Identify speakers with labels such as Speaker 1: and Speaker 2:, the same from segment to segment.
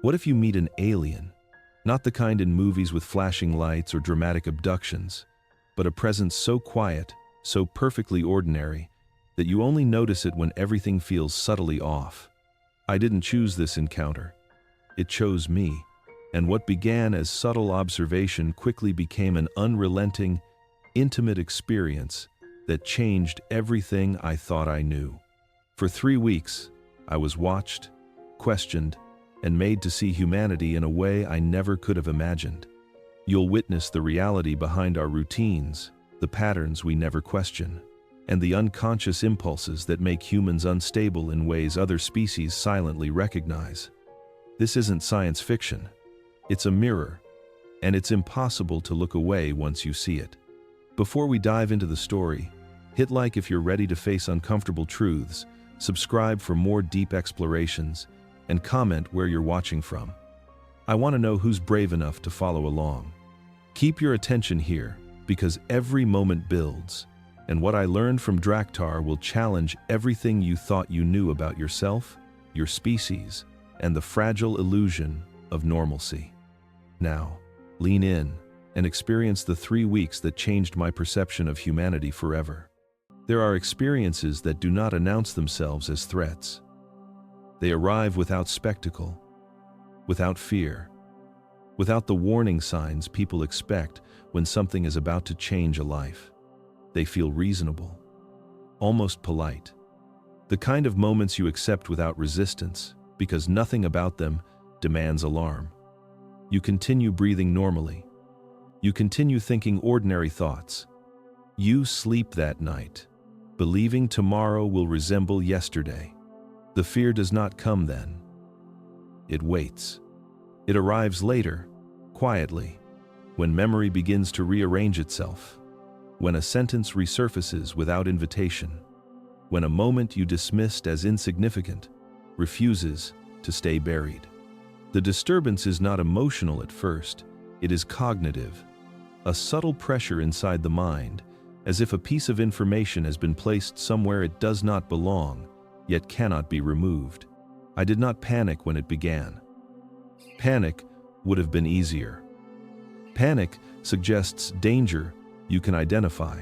Speaker 1: What if you meet an alien? Not the kind in movies with flashing lights or dramatic abductions, but a presence so quiet, so perfectly ordinary, that you only notice it when everything feels subtly off. I didn't choose this encounter. It chose me, and what began as subtle observation quickly became an unrelenting, intimate experience that changed everything I thought I knew. For 3 weeks, I was watched, questioned, and made to see humanity in a way I never could have imagined. You'll witness the reality behind our routines, the patterns we never question, and the unconscious impulses that make humans unstable in ways other species silently recognize. This isn't science fiction. It's a mirror, and it's impossible to look away once you see it. Before we dive into the story, hit like if you're ready to face uncomfortable truths, subscribe for more deep explorations, and comment where you're watching from. I want to know who's brave enough to follow along. Keep your attention here, because every moment builds, and what I learned from Draktar will challenge everything you thought you knew about yourself, your species, and the fragile illusion of normalcy. Now, lean in and experience the 3 weeks that changed my perception of humanity forever. There are experiences that do not announce themselves as threats. They arrive without spectacle, without fear, without the warning signs people expect when something is about to change a life. They feel reasonable, almost polite. The kind of moments you accept without resistance, because nothing about them demands alarm. You continue breathing normally. You continue thinking ordinary thoughts. You sleep that night, believing tomorrow will resemble yesterday. The fear does not come then. It waits. It arrives later, quietly, when memory begins to rearrange itself, when a sentence resurfaces without invitation, when a moment you dismissed as insignificant refuses to stay buried. The disturbance is not emotional at first, it is cognitive, a subtle pressure inside the mind, as if a piece of information has been placed somewhere it does not belong, yet cannot be removed. I did not panic when it began. Panic would have been easier. Panic suggests danger you can identify.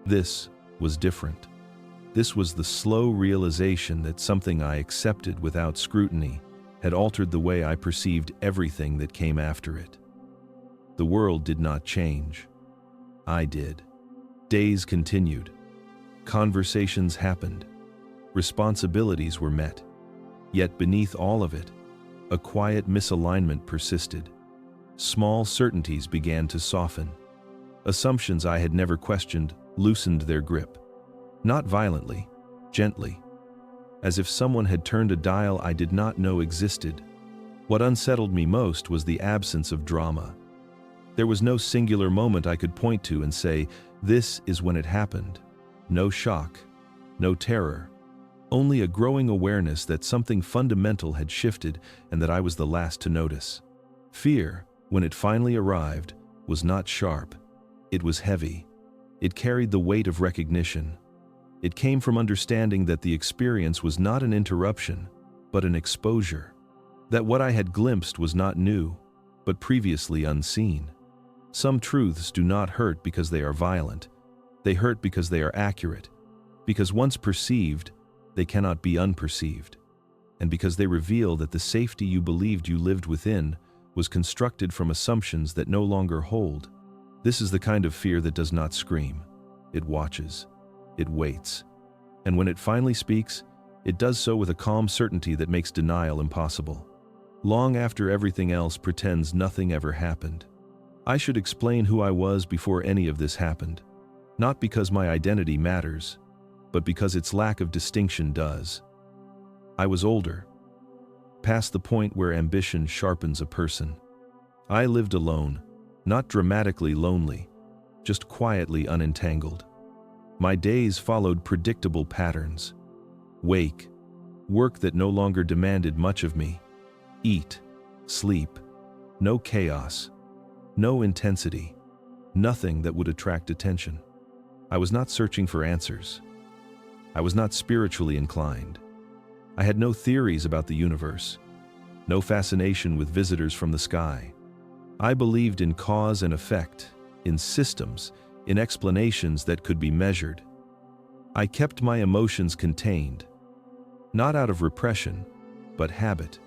Speaker 1: This was different. This was the slow realization that something I accepted without scrutiny had altered the way I perceived everything that came after it. The world did not change. I did. Days continued. Conversations happened. Responsibilities were met. Yet beneath all of it, a quiet misalignment persisted. Small certainties began to soften. Assumptions I had never questioned loosened their grip. Not violently, gently, as if someone had turned a dial I did not know existed. What unsettled me most was the absence of drama. There was no singular moment I could point to and say, this is when it happened. No shock, no terror, only a growing awareness that something fundamental had shifted and that I was the last to notice. Fear, when it finally arrived, was not sharp. It was heavy. It carried the weight of recognition. It came from understanding that the experience was not an interruption, but an exposure. That what I had glimpsed was not new, but previously unseen. Some truths do not hurt because they are violent. They hurt because they are accurate. Because once perceived, they cannot be unperceived. And because they reveal that the safety you believed you lived within was constructed from assumptions that no longer hold. This is the kind of fear that does not scream. It watches. It waits. And when it finally speaks, it does so with a calm certainty that makes denial impossible. Long after everything else pretends nothing ever happened. I should explain who I was before any of this happened. Not because my identity matters, but because its lack of distinction does. I was older, past the point where ambition sharpens a person. I lived alone, not dramatically lonely, just quietly unentangled. My days followed predictable patterns. Wake, work that no longer demanded much of me. Eat, sleep, no chaos, no intensity, nothing that would attract attention. I was not searching for answers. I was not spiritually inclined. I had no theories about the universe. no fascination with visitors from the sky. I believed in cause and effect, in systems, in explanations that could be measured. I kept my emotions contained, not out of repression, but habit.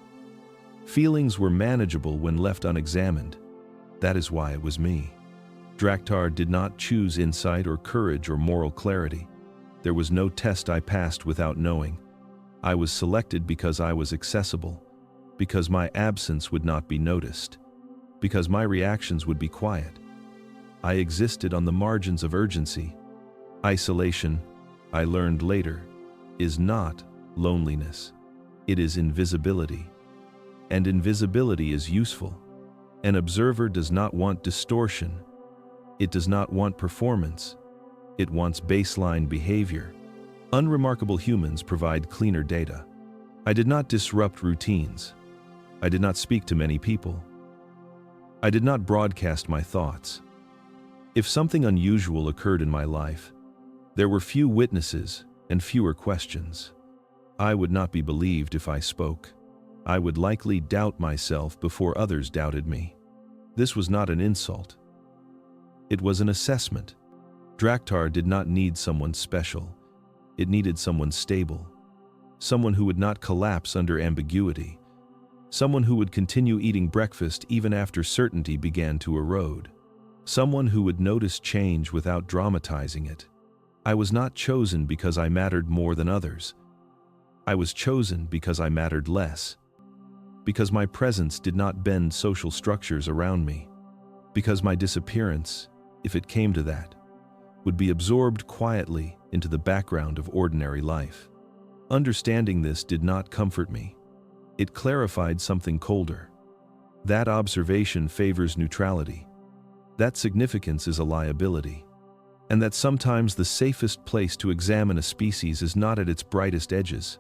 Speaker 1: Feelings were manageable when left unexamined. That is why it was me. Draktar did not choose insight or courage or moral clarity. There was no test I passed without knowing. I was selected because I was accessible, because my absence would not be noticed, because my reactions would be quiet. I existed on the margins of urgency. Isolation, I learned later, is not loneliness. It is invisibility. And invisibility is useful. An observer does not want distortion. It does not want performance. It wants baseline behavior. Unremarkable humans provide cleaner data. I did not disrupt routines. I did not speak to many people. I did not broadcast my thoughts. If something unusual occurred in my life, there were few witnesses and fewer questions. I would not be believed if I spoke. I would likely doubt myself before others doubted me. This was not an insult. It was an assessment. Draktar did not need someone special. It needed someone stable. Someone who would not collapse under ambiguity. Someone who would continue eating breakfast even after certainty began to erode. Someone who would notice change without dramatizing it. I was not chosen because I mattered more than others. I was chosen because I mattered less. Because my presence did not bend social structures around me. Because my disappearance, if it came to that, would be absorbed quietly into the background of ordinary life. Understanding this did not comfort me. It clarified something colder. That observation favors neutrality. That significance is a liability. And that sometimes the safest place to examine a species is not at its brightest edges,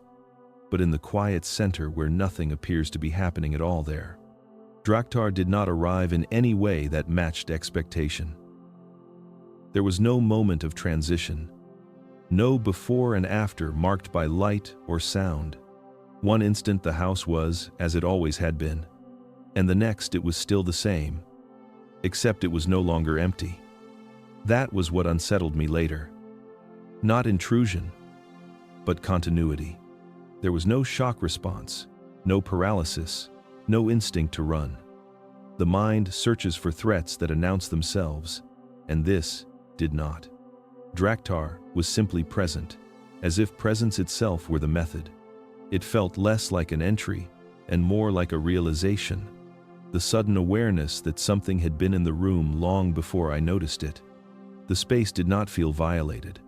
Speaker 1: but in the quiet center where nothing appears to be happening at all there. Draktar did not arrive in any way that matched expectation. There was no moment of transition, no before and after marked by light or sound. One instant the house was as it always had been, and the next it was still the same, except it was no longer empty. That was what unsettled me later. Not intrusion, but continuity. There was no shock response, no paralysis, no instinct to run. The mind searches for threats that announce themselves, and this did not. Draktar was simply present, as if presence itself were the method. It felt less like an entry and more like a realization, the sudden awareness that something had been in the room long before I noticed it. The space did not feel violated.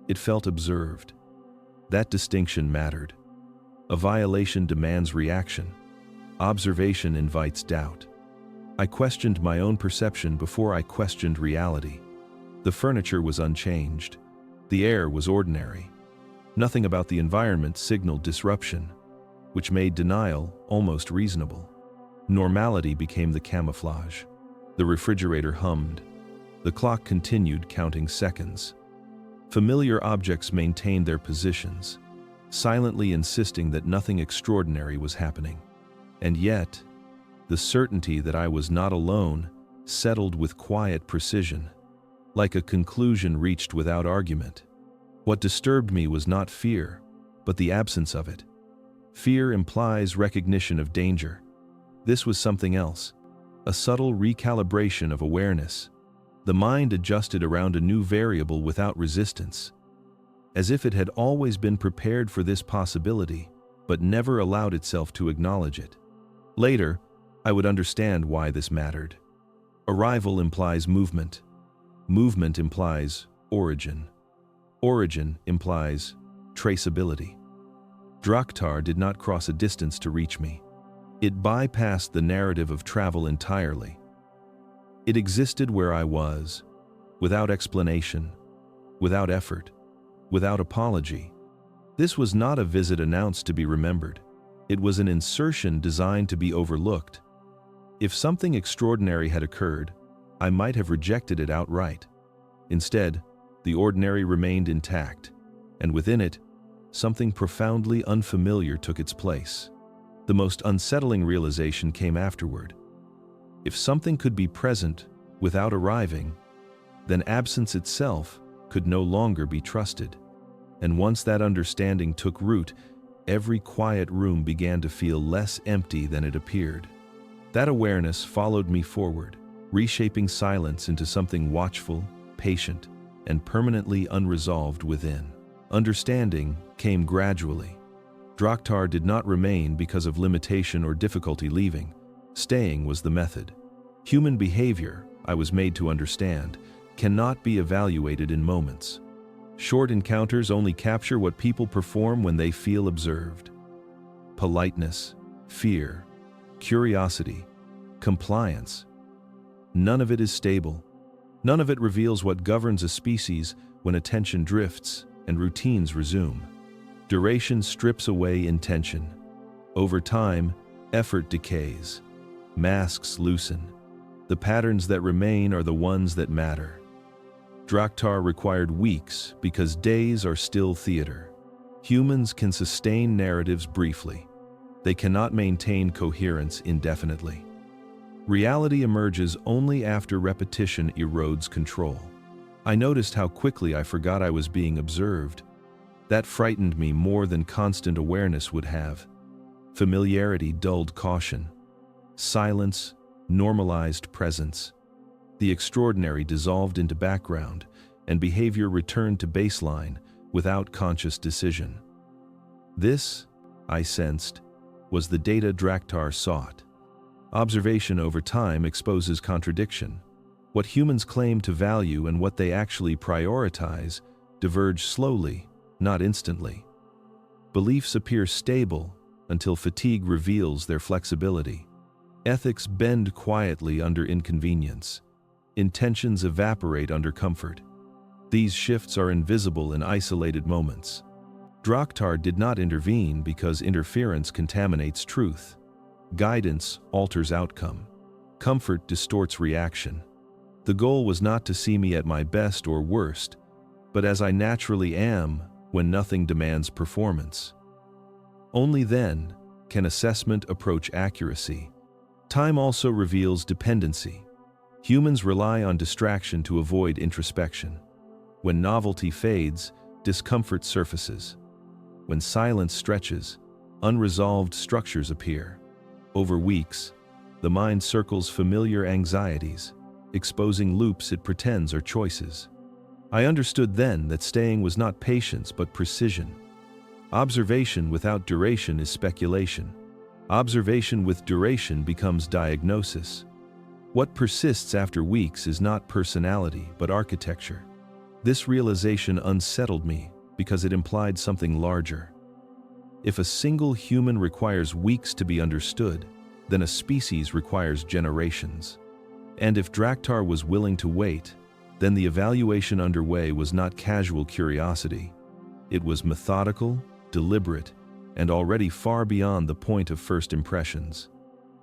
Speaker 1: It felt observed. That distinction mattered. A violation demands reaction. Observation invites doubt. I questioned my own perception before I questioned reality. The furniture was unchanged. The air was ordinary. Nothing about the environment signaled disruption, which made denial almost reasonable. Normality became the camouflage. The refrigerator hummed. The clock continued counting seconds. Familiar objects maintained their positions, silently insisting that nothing extraordinary was happening. And yet, the certainty that I was not alone settled with quiet precision, like a conclusion reached without argument. What disturbed me was not fear, but the absence of it. Fear implies recognition of danger. This was something else, a subtle recalibration of awareness. The mind adjusted around a new variable without resistance, as if it had always been prepared for this possibility, but never allowed itself to acknowledge it. Later, I would understand why this mattered. Arrival implies movement. Movement implies origin. Origin implies traceability. Draktar did not cross a distance to reach me. It bypassed the narrative of travel entirely. It existed where I was, without explanation, without effort, without apology. This was not a visit announced to be remembered. It was an insertion designed to be overlooked. If something extraordinary had occurred, I might have rejected it outright. Instead, the ordinary remained intact, and within it, something profoundly unfamiliar took its place. The most unsettling realization came afterward. If something could be present without arriving, then absence itself could no longer be trusted. And once that understanding took root, every quiet room began to feel less empty than it appeared. That awareness followed me forward, reshaping silence into something watchful, patient, and permanently unresolved within. Understanding came gradually. Draktar did not remain because of limitation or difficulty leaving. Staying was the method. Human behavior, I was made to understand, cannot be evaluated in moments. Short encounters only capture what people perform when they feel observed. Politeness, fear, curiosity, compliance. None of it is stable. None of it reveals what governs a species when attention drifts and routines resume. Duration strips away intention. Over time, effort decays. Masks loosen. The patterns that remain are the ones that matter. Draktar required weeks because days are still theater. Humans can sustain narratives briefly. They cannot maintain coherence indefinitely. Reality emerges only after repetition erodes control. I noticed how quickly I forgot I was being observed. That frightened me more than constant awareness would have. Familiarity dulled caution. Silence normalized presence. The extraordinary dissolved into background, and behavior returned to baseline without conscious decision. This, I sensed, was the data Draktar sought. Observation over time exposes contradiction. What humans claim to value and what they actually prioritize diverge slowly, not instantly. Beliefs appear stable until fatigue reveals their flexibility. Ethics bend quietly under inconvenience. Intentions evaporate under comfort. These shifts are invisible in isolated moments. Draktar did not intervene because interference contaminates truth. Guidance alters outcome. Comfort distorts reaction. The goal was not to see me at my best or worst, but as I naturally am when nothing demands performance. Only then can assessment approach accuracy. Time also reveals dependency. Humans rely on distraction to avoid introspection. When novelty fades, discomfort surfaces. When silence stretches, unresolved structures appear. Over weeks, the mind circles familiar anxieties, exposing loops it pretends are choices. I understood then that staying was not patience but precision. Observation without duration is speculation. Observation with duration becomes diagnosis. What persists after weeks is not personality but architecture. This realization unsettled me because it implied something larger. If a single human requires weeks to be understood, then a species requires generations. And if Draktar was willing to wait, then the evaluation underway was not casual curiosity. It was methodical, deliberate, and already far beyond the point of first impressions.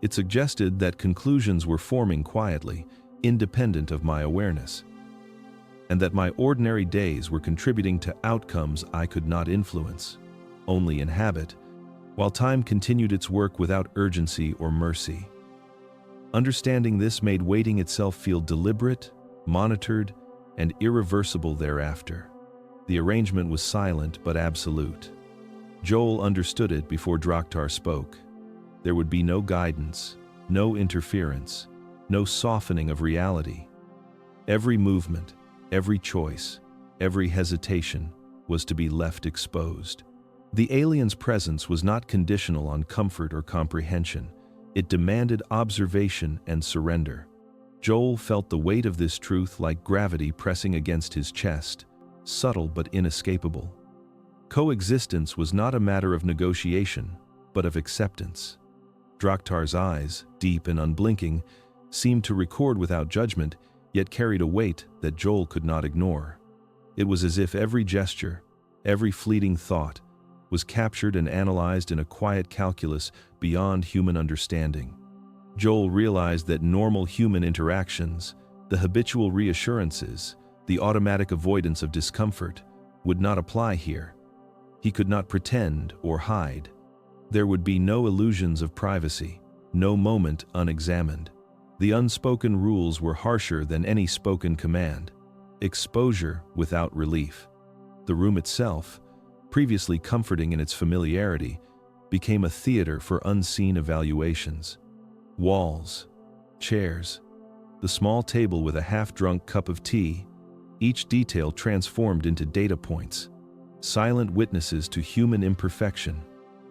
Speaker 1: It suggested that conclusions were forming quietly, independent of my awareness, and that my ordinary days were contributing to outcomes I could not influence, only inhabit, while time continued its work without urgency or mercy. Understanding this made waiting itself feel deliberate, monitored, and irreversible thereafter. The arrangement was silent but absolute. Joel understood it before Draktar spoke. There would be no guidance, no interference, no softening of reality. Every movement, every choice, every hesitation was to be left exposed. The alien's presence was not conditional on comfort or comprehension. It demanded observation and surrender. Joel felt the weight of this truth like gravity pressing against his chest, subtle but inescapable. Coexistence was not a matter of negotiation, but of acceptance. Draktar's eyes, deep and unblinking, seemed to record without judgment, yet carried a weight that Joel could not ignore. It was as if every gesture, every fleeting thought, was captured and analyzed in a quiet calculus beyond human understanding. Joel realized that normal human interactions, the habitual reassurances, the automatic avoidance of discomfort, would not apply here. He could not pretend or hide. There would be no illusions of privacy, no moment unexamined. The unspoken rules were harsher than any spoken command. Exposure without relief. The room itself, previously comforting in its familiarity, became a theater for unseen evaluations. Walls, chairs, the small table with a half-drunk cup of tea, each detail transformed into data points, silent witnesses to human imperfection.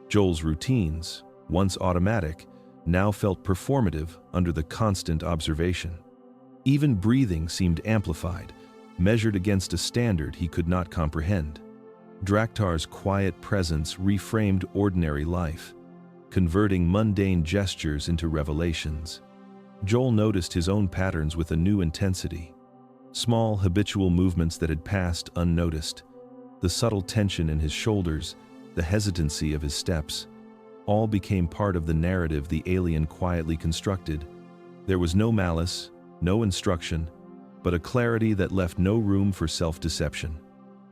Speaker 1: Joel's routines, once automatic, now felt performative under the constant observation. Even breathing seemed amplified, measured against a standard he could not comprehend. Draktar's quiet presence reframed ordinary life, converting mundane gestures into revelations. Joel noticed his own patterns with a new intensity. Small, habitual movements that had passed unnoticed, the subtle tension in his shoulders, the hesitancy of his steps, all became part of the narrative the alien quietly constructed. There was no malice, no instruction, but a clarity that left no room for self-deception.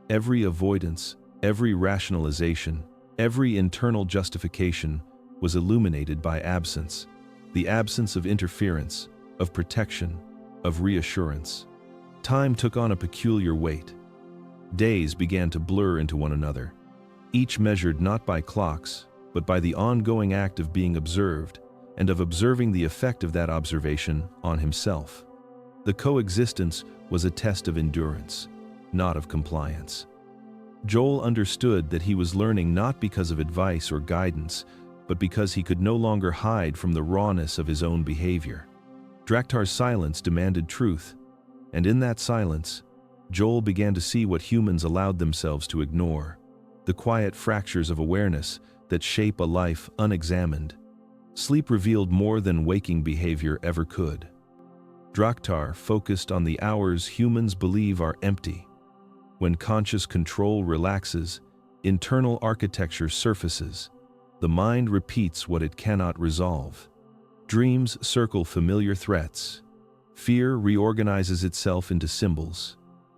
Speaker 1: Every avoidance, every rationalization, every internal justification was illuminated by absence, the absence of interference, of protection, of reassurance. Time took on a peculiar weight. Days began to blur into one another, each measured not by clocks, but by the ongoing act of being observed, and of observing the effect of that observation on himself. The coexistence was a test of endurance, not of compliance. Joel understood that he was learning not because of advice or guidance, but because he could no longer hide from the rawness of his own behavior. Draktar's silence demanded truth, and in that silence, Joel began to see what humans allowed themselves to ignore, the quiet fractures of awareness that shape a life unexamined. Sleep revealed more than waking behavior ever could. Draktar focused on the hours humans believe are empty. When conscious control relaxes, internal architecture surfaces. The mind repeats what it cannot resolve. Dreams circle familiar threats. Fear reorganizes itself into symbols.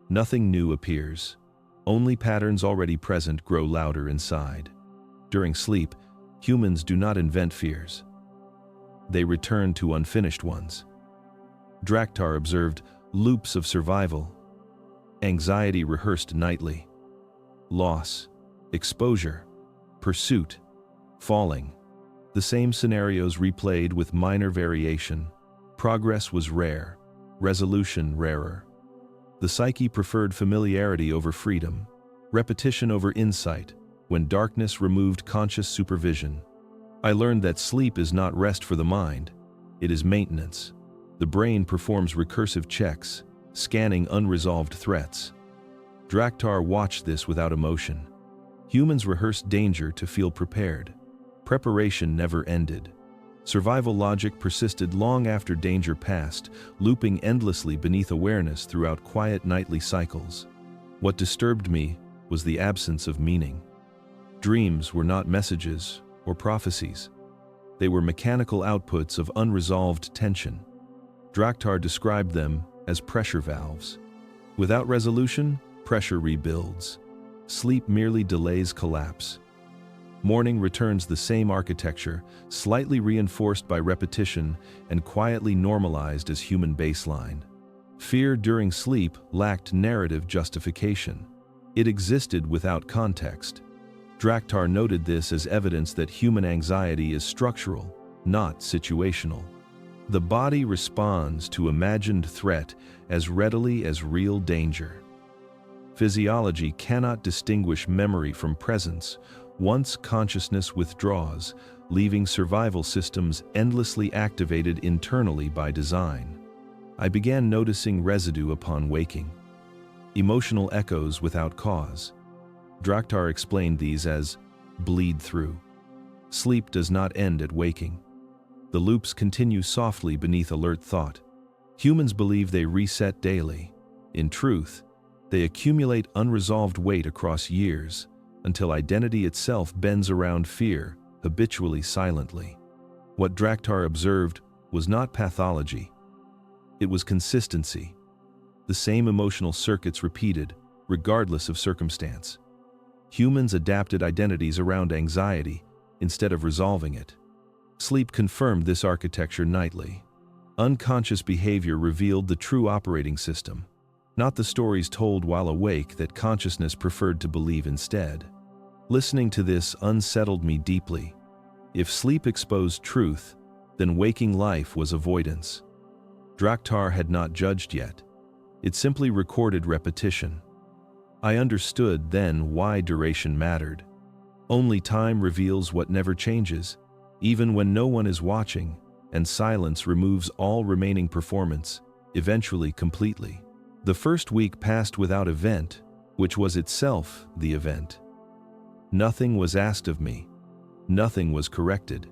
Speaker 1: Nothing new appears. Only patterns already present grow louder inside. During sleep, humans do not invent fears. They return to unfinished ones. Draktar observed loops of survival. Anxiety rehearsed nightly. Loss, exposure, pursuit, falling. The same scenarios replayed with minor variation. Progress was rare, resolution rarer. The psyche preferred familiarity over freedom, repetition over insight, when darkness removed conscious supervision. I learned that sleep is not rest for the mind, it is maintenance. The brain performs recursive checks, scanning unresolved threats. Draktar watched this without emotion. Humans rehearsed danger to feel prepared. Preparation never ended. Survival logic persisted long after danger passed, looping endlessly beneath awareness throughout quiet nightly cycles. What disturbed me was the absence of meaning. Dreams were not messages or prophecies. They were mechanical outputs of unresolved tension. Draktar described them as pressure valves. Without resolution, pressure rebuilds. Sleep merely delays collapse. Morning returns the same architecture, slightly reinforced by repetition and quietly normalized as human baseline. Fear during sleep lacked narrative justification. It existed without context. Draktar noted this as evidence that human anxiety is structural, not situational. The body responds to imagined threat as readily as real danger. Physiology cannot distinguish memory from presence. Once consciousness withdraws, leaving survival systems endlessly activated internally by design. I began noticing residue upon waking. Emotional echoes without cause. Draktar explained these as bleed through. Sleep does not end at waking. The loops continue softly beneath alert thought. Humans believe they reset daily. In truth, they accumulate unresolved weight across years, until identity itself bends around fear, habitually silently. What Draktar observed was not pathology. It was consistency. The same emotional circuits repeated, regardless of circumstance. Humans adapted identities around anxiety, instead of resolving it. Sleep confirmed this architecture nightly. Unconscious behavior revealed the true operating system, not the stories told while awake that consciousness preferred to believe instead. Listening to this unsettled me deeply. If sleep exposed truth, then waking life was avoidance. Draktar had not judged yet. It simply recorded repetition. I understood then why duration mattered. Only time reveals what never changes, even when no one is watching, and silence removes all remaining performance, eventually completely. The first week passed without event, which was itself the event. Nothing was asked of me. Nothing was corrected.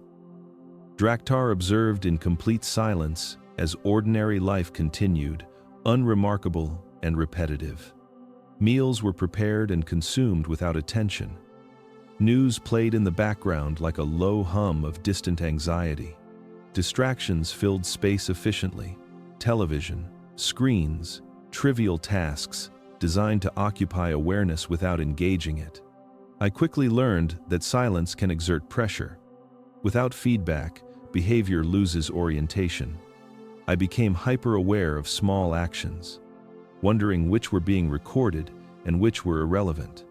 Speaker 1: Draktar observed in complete silence as ordinary life continued, unremarkable and repetitive. Meals were prepared and consumed without attention. News played in the background like a low hum of distant anxiety. Distractions filled space efficiently. Television, screens, trivial tasks designed to occupy awareness without engaging it. I quickly learned that silence can exert pressure. Without feedback, behavior loses orientation. I became hyper-aware of small actions, wondering which were being recorded and which were irrelevant.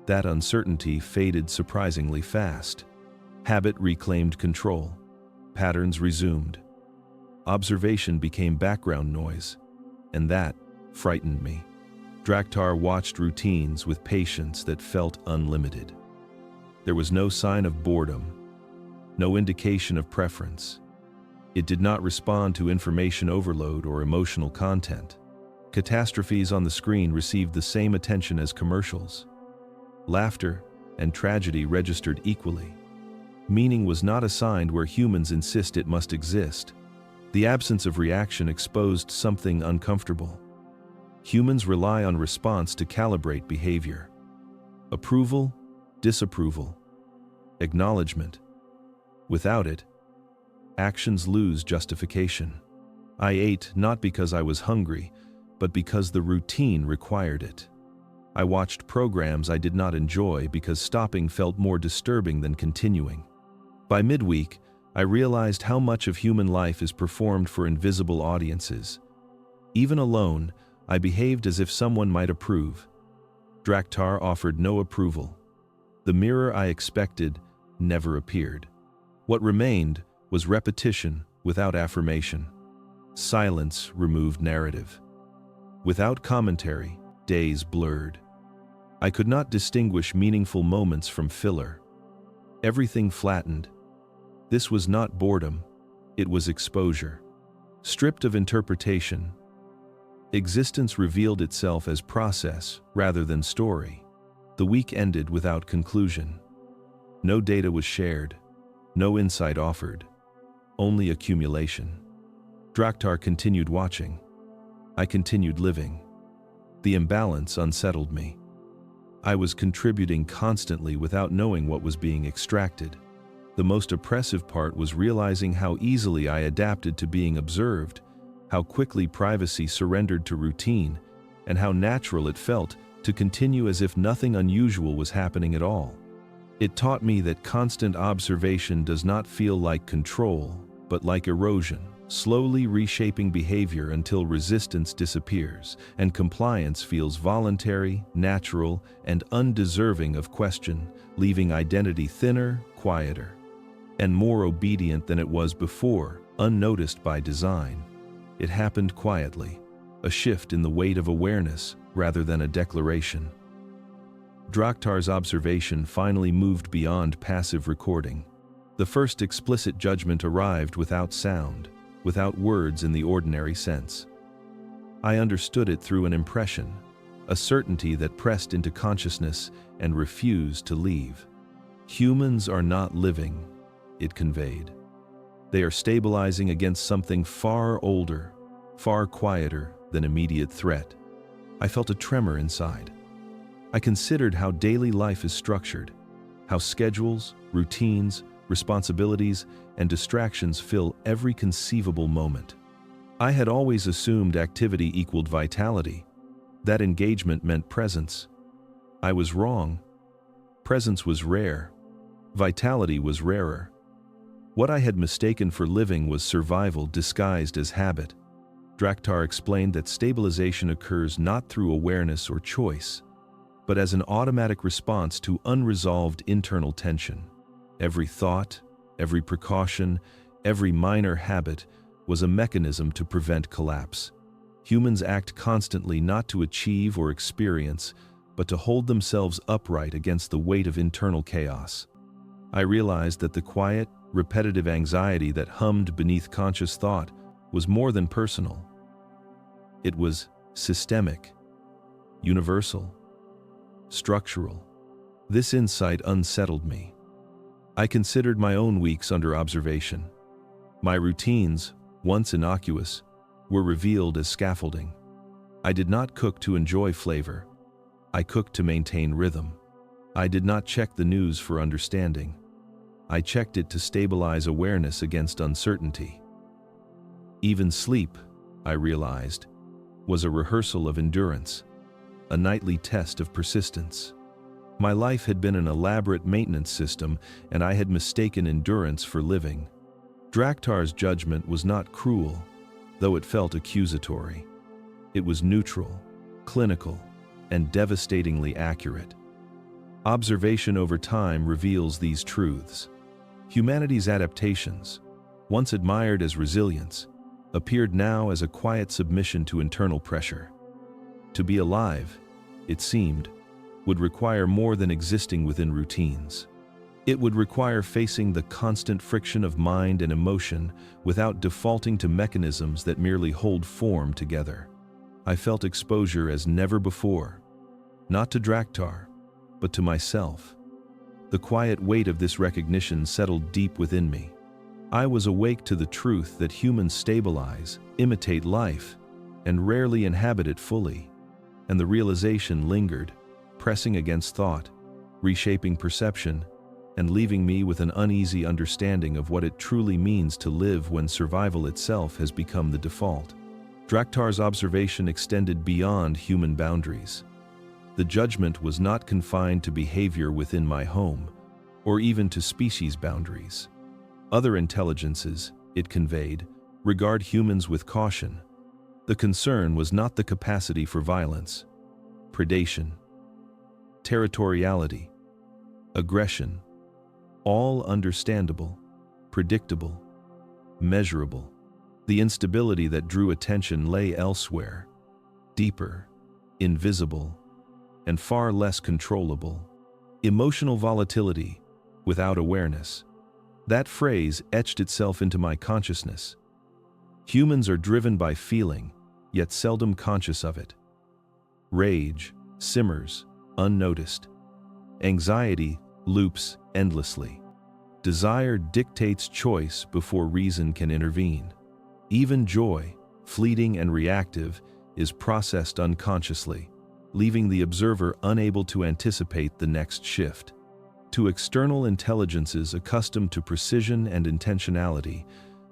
Speaker 1: That uncertainty faded surprisingly fast. Habit reclaimed control. Patterns resumed. Observation became background noise, and that frightened me. Draktar watched routines with patience that felt unlimited. There was no sign of boredom, no indication of preference. It did not respond to information overload or emotional content. Catastrophes on the screen received the same attention as commercials. Laughter and tragedy registered equally. Meaning was not assigned where humans insist it must exist. The absence of reaction exposed something uncomfortable. Humans rely on response to calibrate behavior. Approval, disapproval, acknowledgement. Without it, actions lose justification. I ate not because I was hungry, but because the routine required it. I watched programs I did not enjoy because stopping felt more disturbing than continuing. By midweek, I realized how much of human life is performed for invisible audiences. Even alone, I behaved as if someone might approve. Draktar offered no approval. The mirror I expected never appeared. What remained was repetition without affirmation. Silence removed narrative. Without commentary, days blurred. I could not distinguish meaningful moments from filler. Everything flattened. This was not boredom, it was exposure. Stripped of interpretation, existence revealed itself as process rather than story. The week ended without conclusion. No data was shared, no insight offered, only accumulation. Draktar continued watching. I continued living. The imbalance unsettled me. I was contributing constantly without knowing what was being extracted. The most oppressive part was realizing how easily I adapted to being observed, how quickly privacy surrendered to routine, and how natural it felt to continue as if nothing unusual was happening at all. It taught me that constant observation does not feel like control, but like erosion, slowly reshaping behavior until resistance disappears and compliance feels voluntary, natural, and undeserving of question, leaving identity thinner, quieter, and more obedient than it was before, unnoticed by design. It happened quietly, a shift in the weight of awareness rather than a declaration. Draktar's observation finally moved beyond passive recording. The first explicit judgment arrived without sound, without words in the ordinary sense. I understood it through an impression, a certainty that pressed into consciousness and refused to leave. Humans are not living, it conveyed. They are stabilizing against something far older, far quieter than immediate threat. I felt a tremor inside. I considered how daily life is structured, how schedules, routines, responsibilities, and distractions fill every conceivable moment. I had always assumed activity equaled vitality, that engagement meant presence. I was wrong. Presence was rare, Vitality was rarer. What I had mistaken for living was survival disguised as habit. Draktar explained that stabilization occurs not through awareness or choice, but as an automatic response to unresolved internal tension. Every thought, every precaution, every minor habit was a mechanism to prevent collapse. Humans act constantly not to achieve or experience, but to hold themselves upright against the weight of internal chaos. I realized that the quiet, repetitive anxiety that hummed beneath conscious thought was more than personal. It was systemic, universal, structural. This insight unsettled me. I considered my own weeks under observation. My routines, once innocuous, were revealed as scaffolding. I did not cook to enjoy flavor. I cooked to maintain rhythm. I did not check the news for understanding. I checked it to stabilize awareness against uncertainty. Even sleep, I realized, was a rehearsal of endurance, a nightly test of persistence. My life had been an elaborate maintenance system, and I had mistaken endurance for living. Draktar's judgment was not cruel, though it felt accusatory. It was neutral, clinical, and devastatingly accurate. Observation over time reveals these truths. Humanity's adaptations, once admired as resilience, appeared now as a quiet submission to internal pressure. To be alive, it seemed, would require more than existing within routines. It would require facing the constant friction of mind and emotion without defaulting to mechanisms that merely hold form together. I felt exposure as never before, not to Draktar, but to myself. The quiet weight of this recognition settled deep within me. I was awake to the truth that humans stabilize, imitate life, and rarely inhabit it fully, and the realization lingered, pressing against thought, reshaping perception, and leaving me with an uneasy understanding of what it truly means to live when survival itself has become the default. Draktar's observation extended beyond human boundaries. The judgment was not confined to behavior within my home, or even to species boundaries. Other intelligences, it conveyed, regard humans with caution. The concern was not the capacity for violence, predation, territoriality, aggression, all understandable, predictable, measurable. The instability that drew attention lay elsewhere, deeper, invisible, and far less controllable. Emotional volatility, without awareness. That phrase etched itself into my consciousness. Humans are driven by feeling, yet seldom conscious of it. Rage simmers, unnoticed. Anxiety loops endlessly. Desire dictates choice before reason can intervene. Even joy, fleeting and reactive, is processed unconsciously, leaving the observer unable to anticipate the next shift. To external intelligences accustomed to precision and intentionality,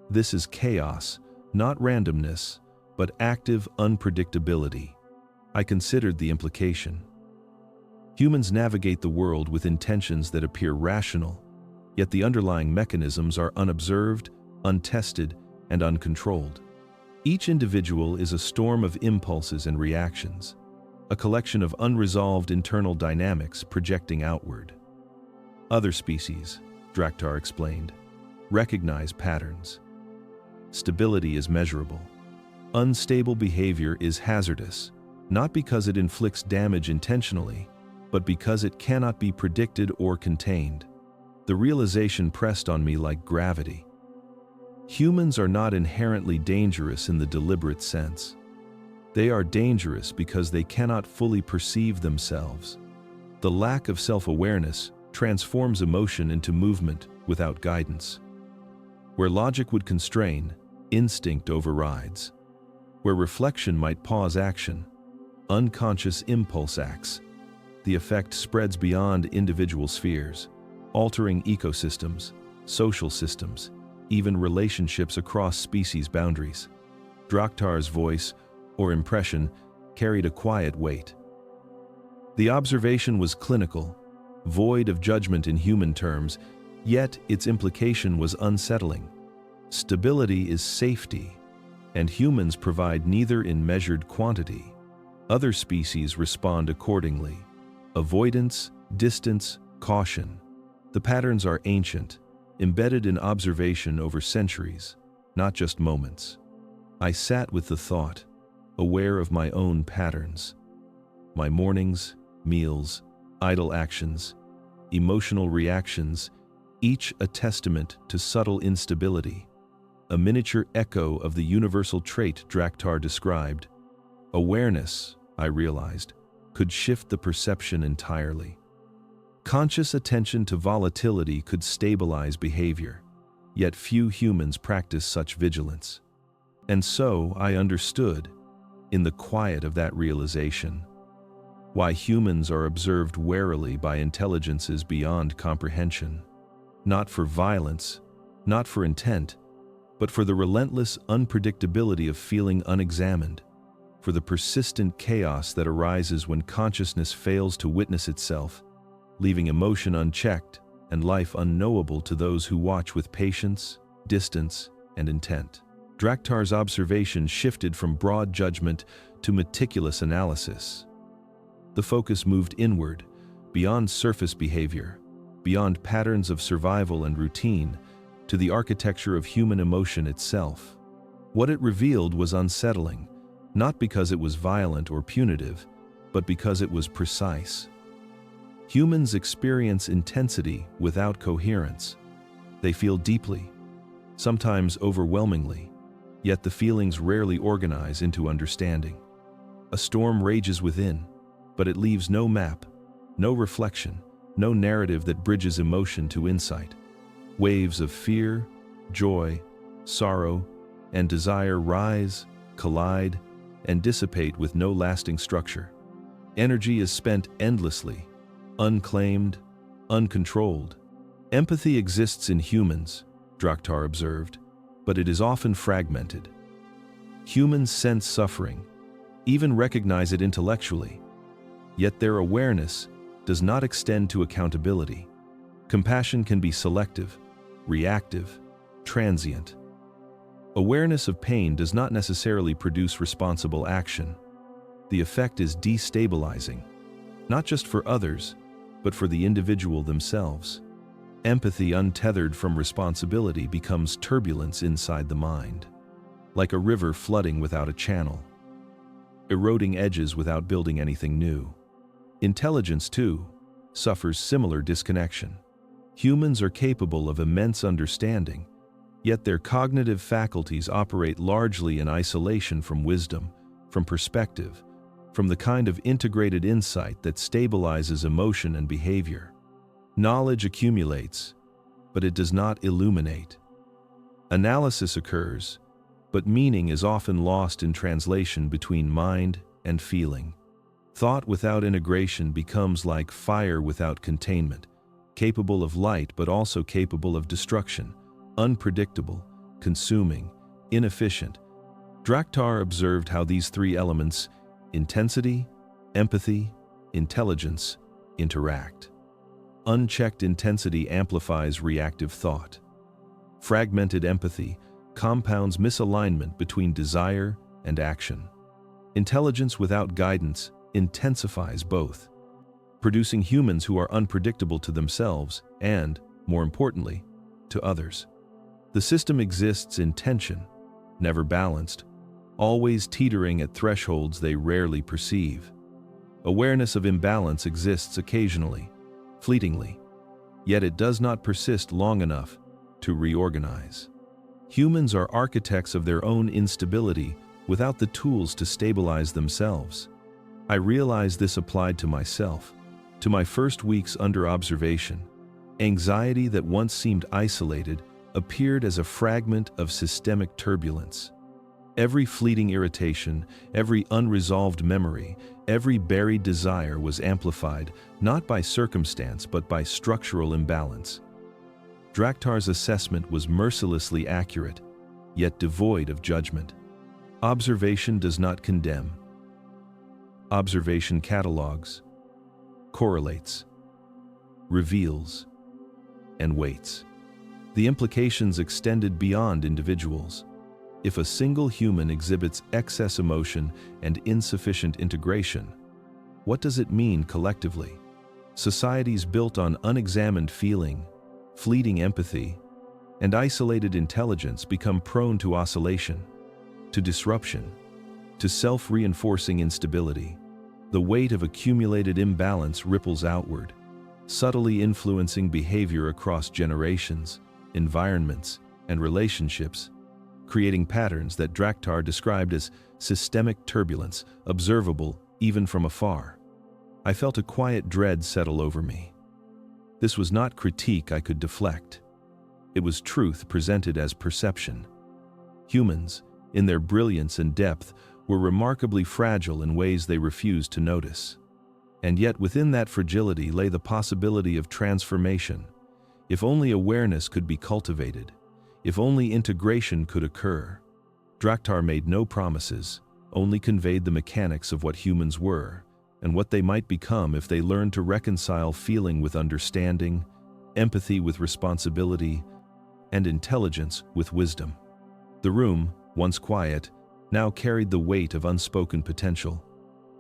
Speaker 1: this is chaos, not randomness, but active unpredictability. I considered the implication. Humans navigate the world with intentions that appear rational, yet the underlying mechanisms are unobserved, untested, and uncontrolled. Each individual is a storm of impulses and reactions, a collection of unresolved internal dynamics projecting outward. Other species, Draktar explained, recognize patterns. Stability is measurable. Unstable behavior is hazardous, not because it inflicts damage intentionally, but because it cannot be predicted or contained. The realization pressed on me like gravity. Humans are not inherently dangerous in the deliberate sense. They are dangerous because they cannot fully perceive themselves. The lack of self-awareness transforms emotion into movement without guidance. Where logic would constrain, instinct overrides. Where reflection might pause action, unconscious impulse acts. The effect spreads beyond individual spheres, altering ecosystems, social systems, even relationships across species boundaries. Draktar's voice, or impression, carried a quiet weight. The observation was clinical, void of judgment in human terms, yet its implication was unsettling. Stability is safety, and humans provide neither in measured quantity. Other species respond accordingly. Avoidance, distance, caution. The patterns are ancient, embedded in observation over centuries, not just moments. I sat with the thought, aware of my own patterns. My mornings, meals, idle actions, emotional reactions, each a testament to subtle instability, a miniature echo of the universal trait Draktar described. Awareness, I realized, could shift the perception entirely. Conscious attention to volatility could stabilize behavior, yet few humans practice such vigilance. And so I understood, in the quiet of that realization, why humans are observed warily by intelligences beyond comprehension, not for violence, not for intent, but for the relentless unpredictability of feeling unexamined, for the persistent chaos that arises when consciousness fails to witness itself, leaving emotion unchecked and life unknowable to those who watch with patience, distance, and intent. Draktar's observation shifted from broad judgment to meticulous analysis. The focus moved inward, beyond surface behavior, beyond patterns of survival and routine, to the architecture of human emotion itself. What it revealed was unsettling, not because it was violent or punitive, but because it was precise. Humans experience intensity without coherence. They feel deeply, sometimes overwhelmingly, yet the feelings rarely organize into understanding. A storm rages within, but it leaves no map, no reflection, no narrative that bridges emotion to insight. Waves of fear, joy, sorrow, and desire rise, collide, and dissipate with no lasting structure. Energy is spent endlessly, unclaimed, uncontrolled. Empathy exists in humans, Draktar observed, but it is often fragmented. Humans sense suffering, even recognize it intellectually, yet their awareness does not extend to accountability. Compassion can be selective, reactive, transient. Awareness of pain does not necessarily produce responsible action. The effect is destabilizing, not just for others, but for the individual themselves. Empathy untethered from responsibility becomes turbulence inside the mind, like a river flooding without a channel, eroding edges without building anything new. Intelligence, too, suffers similar disconnection. Humans are capable of immense understanding, yet their cognitive faculties operate largely in isolation from wisdom, from perspective, from the kind of integrated insight that stabilizes emotion and behavior. Knowledge accumulates, but it does not illuminate. Analysis occurs, but meaning is often lost in translation between mind and feeling. Thought without integration becomes like fire without containment, capable of light but also capable of destruction, unpredictable, consuming, inefficient. Draktar observed how these three elements, intensity, empathy, intelligence, interact. Unchecked intensity amplifies reactive thought. Fragmented empathy compounds misalignment between desire and action. Intelligence without guidance intensifies both, producing humans who are unpredictable to themselves and, more importantly, to others. The system exists in tension, never balanced, always teetering at thresholds they rarely perceive. Awareness of imbalance exists occasionally, fleetingly, yet it does not persist long enough to reorganize. Humans are architects of their own instability without the tools to stabilize themselves. I realized this applied to myself, to my first weeks under observation. Anxiety that once seemed isolated appeared as a fragment of systemic turbulence. Every fleeting irritation, every unresolved memory, every buried desire was amplified, not by circumstance but by structural imbalance. Draktar's assessment was mercilessly accurate, yet devoid of judgment. Observation does not condemn. Observation catalogs, correlates. reveals, and waits. The implications extended beyond individuals. If a single human exhibits excess emotion and insufficient integration, what does it mean collectively? Societies built on unexamined feeling, fleeting empathy, and isolated intelligence become prone to oscillation, to disruption, to self-reinforcing instability. The weight of accumulated imbalance ripples outward, subtly influencing behavior across generations, environments, and relationships, creating patterns that Drakhtar described as systemic turbulence, observable even from afar. I felt a quiet dread settle over me. This was not critique I could deflect. It was truth presented as perception. Humans, in their brilliance and depth, were remarkably fragile in ways they refused to notice. And yet within that fragility lay the possibility of transformation. If only awareness could be cultivated, if only integration could occur. Drakhtar made no promises, only conveyed the mechanics of what humans were, and what they might become if they learned to reconcile feeling with understanding, empathy with responsibility, and intelligence with wisdom. The room, once quiet, now carried the weight of unspoken potential,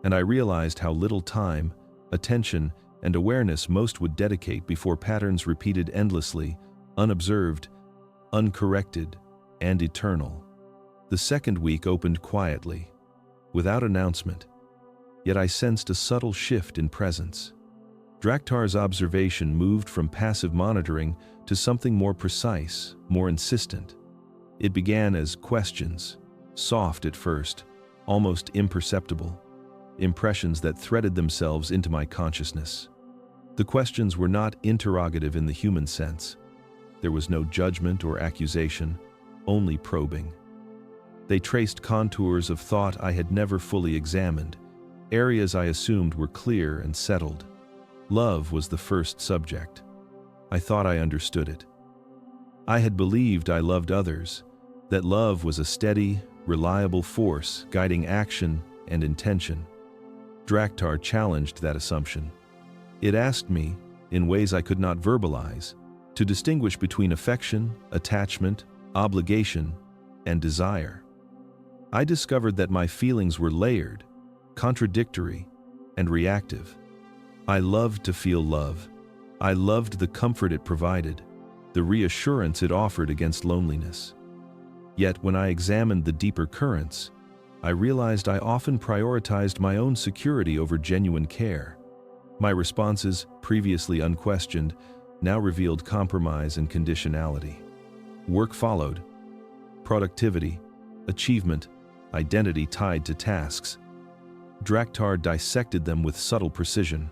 Speaker 1: and I realized how little time, attention, and awareness most would dedicate before patterns repeated endlessly, unobserved, uncorrected, and eternal. The second week opened quietly, without announcement, yet I sensed a subtle shift in presence. Drakhtar's observation moved from passive monitoring to something more precise, more insistent. It began as questions, soft at first, almost imperceptible, impressions that threaded themselves into my consciousness. The questions were not interrogative in the human sense. There was no judgment or accusation, only probing. They traced contours of thought I had never fully examined, areas I assumed were clear and settled. Love was the first subject. I thought I understood it. I had believed I loved others, that love was a steady, reliable force guiding action and intention. Drakhtar challenged that assumption. It asked me, in ways I could not verbalize, to distinguish between affection, attachment, obligation, and desire. I discovered that my feelings were layered, contradictory, and reactive. I loved to feel love. I loved the comfort it provided, the reassurance it offered against loneliness. Yet when I examined the deeper currents, I realized I often prioritized my own security over genuine care. My responses, previously unquestioned, now revealed compromise and conditionality. Work followed. Productivity, achievement, identity tied to tasks. Drakhtar dissected them with subtle precision.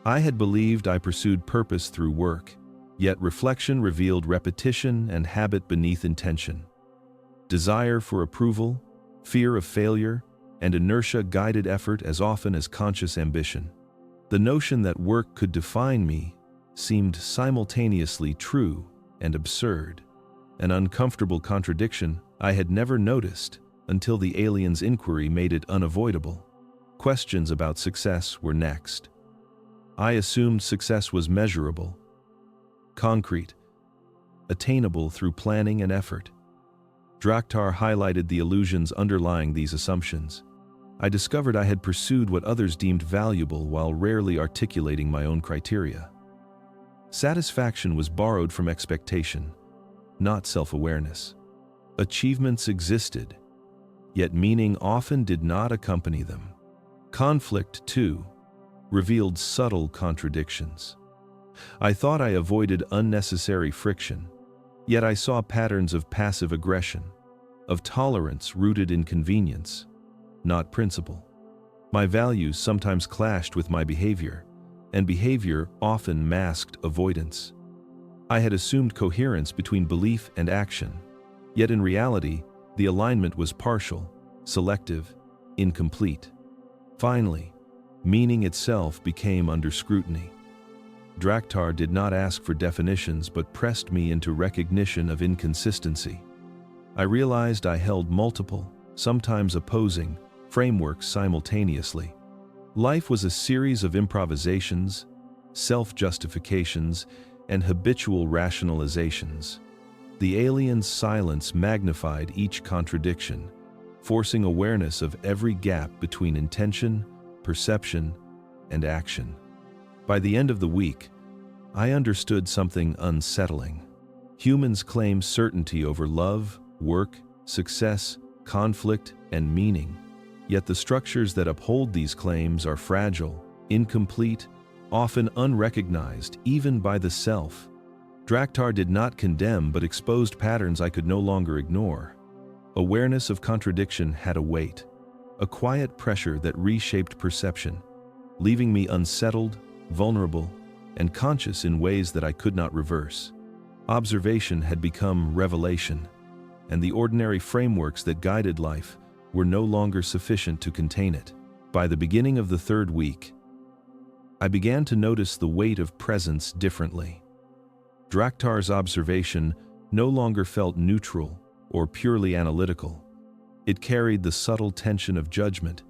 Speaker 1: I had believed I pursued purpose through work, yet reflection revealed repetition and habit beneath intention. Desire for approval, fear of failure, and inertia guided effort as often as conscious ambition. The notion that work could define me seemed simultaneously true and absurd, an uncomfortable contradiction I had never noticed until the alien's inquiry made it unavoidable. Questions about success were next. I assumed success was measurable, concrete, attainable through planning and effort. Drakhtar highlighted the illusions underlying these assumptions. I discovered I had pursued what others deemed valuable while rarely articulating my own criteria. Satisfaction was borrowed from expectation, not self-awareness. Achievements existed, yet meaning often did not accompany them. Conflict, too, revealed subtle contradictions. I thought I avoided unnecessary friction, yet I saw patterns of passive aggression, of tolerance rooted in convenience, not principle. My values sometimes clashed with my behavior, and behavior often masked avoidance. I had assumed coherence between belief and action, yet in reality, the alignment was partial, selective, incomplete. Finally, meaning itself became under scrutiny. Drakhtar did not ask for definitions but pressed me into recognition of inconsistency. I realized I held multiple, sometimes opposing, frameworks simultaneously. Life was a series of improvisations, self-justifications, and habitual rationalizations. The alien's silence magnified each contradiction, forcing awareness of every gap between intention, perception, and action. By the end of the week, I understood something unsettling. Humans claim certainty over love, work, success, conflict, and meaning. Yet the structures that uphold these claims are fragile, incomplete, often unrecognized even by the self. Draktar did not condemn but exposed patterns I could no longer ignore. Awareness of contradiction had a weight, a quiet pressure that reshaped perception, leaving me unsettled, vulnerable, and conscious in ways that I could not reverse. Observation had become revelation, and the ordinary frameworks that guided life were no longer sufficient to contain it. By the beginning of the third week, I began to notice the weight of presence differently. Draktar's observation no longer felt neutral or purely analytical. It carried the subtle tension of judgment,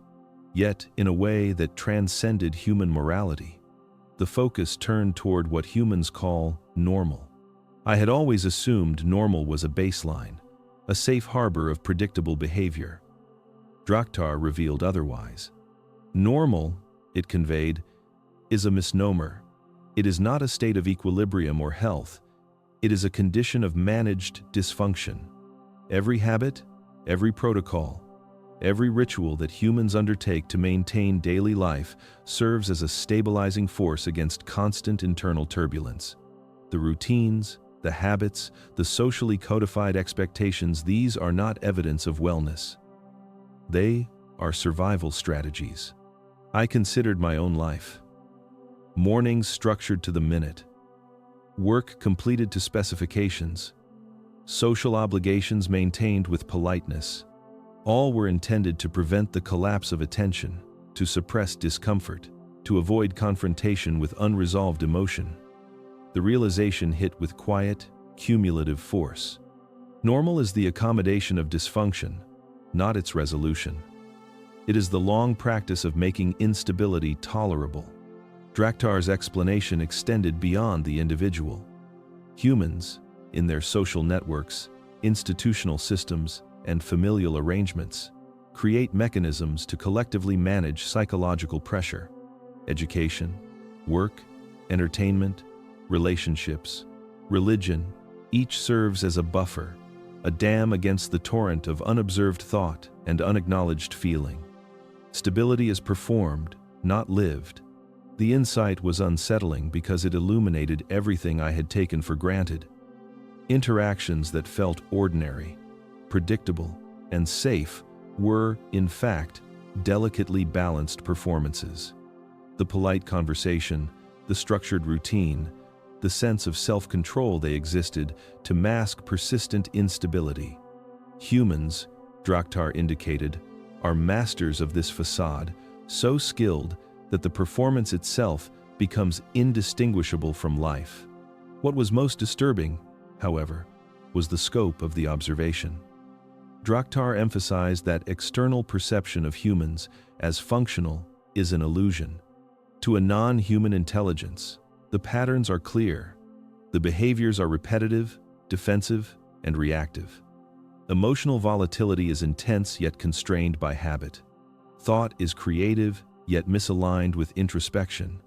Speaker 1: yet in a way that transcended human morality. The focus turned toward what humans call normal. I had always assumed normal was a baseline, a safe harbor of predictable behavior. Draktar revealed otherwise. Normal, it conveyed, is a misnomer. It is not a state of equilibrium or health. It is a condition of managed dysfunction. Every habit, every protocol, every ritual that humans undertake to maintain daily life serves as a stabilizing force against constant internal turbulence. The routines, the habits, the socially codified expectations, these are not evidence of wellness. They are survival strategies. I considered my own life. Mornings structured to the minute. Work completed to specifications. Social obligations maintained with politeness. All were intended to prevent the collapse of attention, to suppress discomfort, to avoid confrontation with unresolved emotion. The realization hit with quiet, cumulative force. Normal is the accommodation of dysfunction, not its resolution. It is the long practice of making instability tolerable. Draktar's explanation extended beyond the individual. Humans, in their social networks, institutional systems, and familial arrangements, create mechanisms to collectively manage psychological pressure. Education, work, entertainment, relationships, religion, each serves as a buffer, a dam against the torrent of unobserved thought and unacknowledged feeling. Stability is performed, not lived. The insight was unsettling because it illuminated everything I had taken for granted. Interactions that felt ordinary, predictable, and safe were, in fact, delicately balanced performances. The polite conversation, the structured routine, the sense of self-control, they existed to mask persistent instability. Humans, Draktar indicated, are masters of this facade, so skilled that the performance itself becomes indistinguishable from life. What was most disturbing, however, was the scope of the observation. Draktar emphasized that external perception of humans as functional is an illusion. To a non-human intelligence, the patterns are clear. The behaviors are repetitive, defensive, and reactive. Emotional volatility is intense yet constrained by habit. Thought is creative yet misaligned with introspection.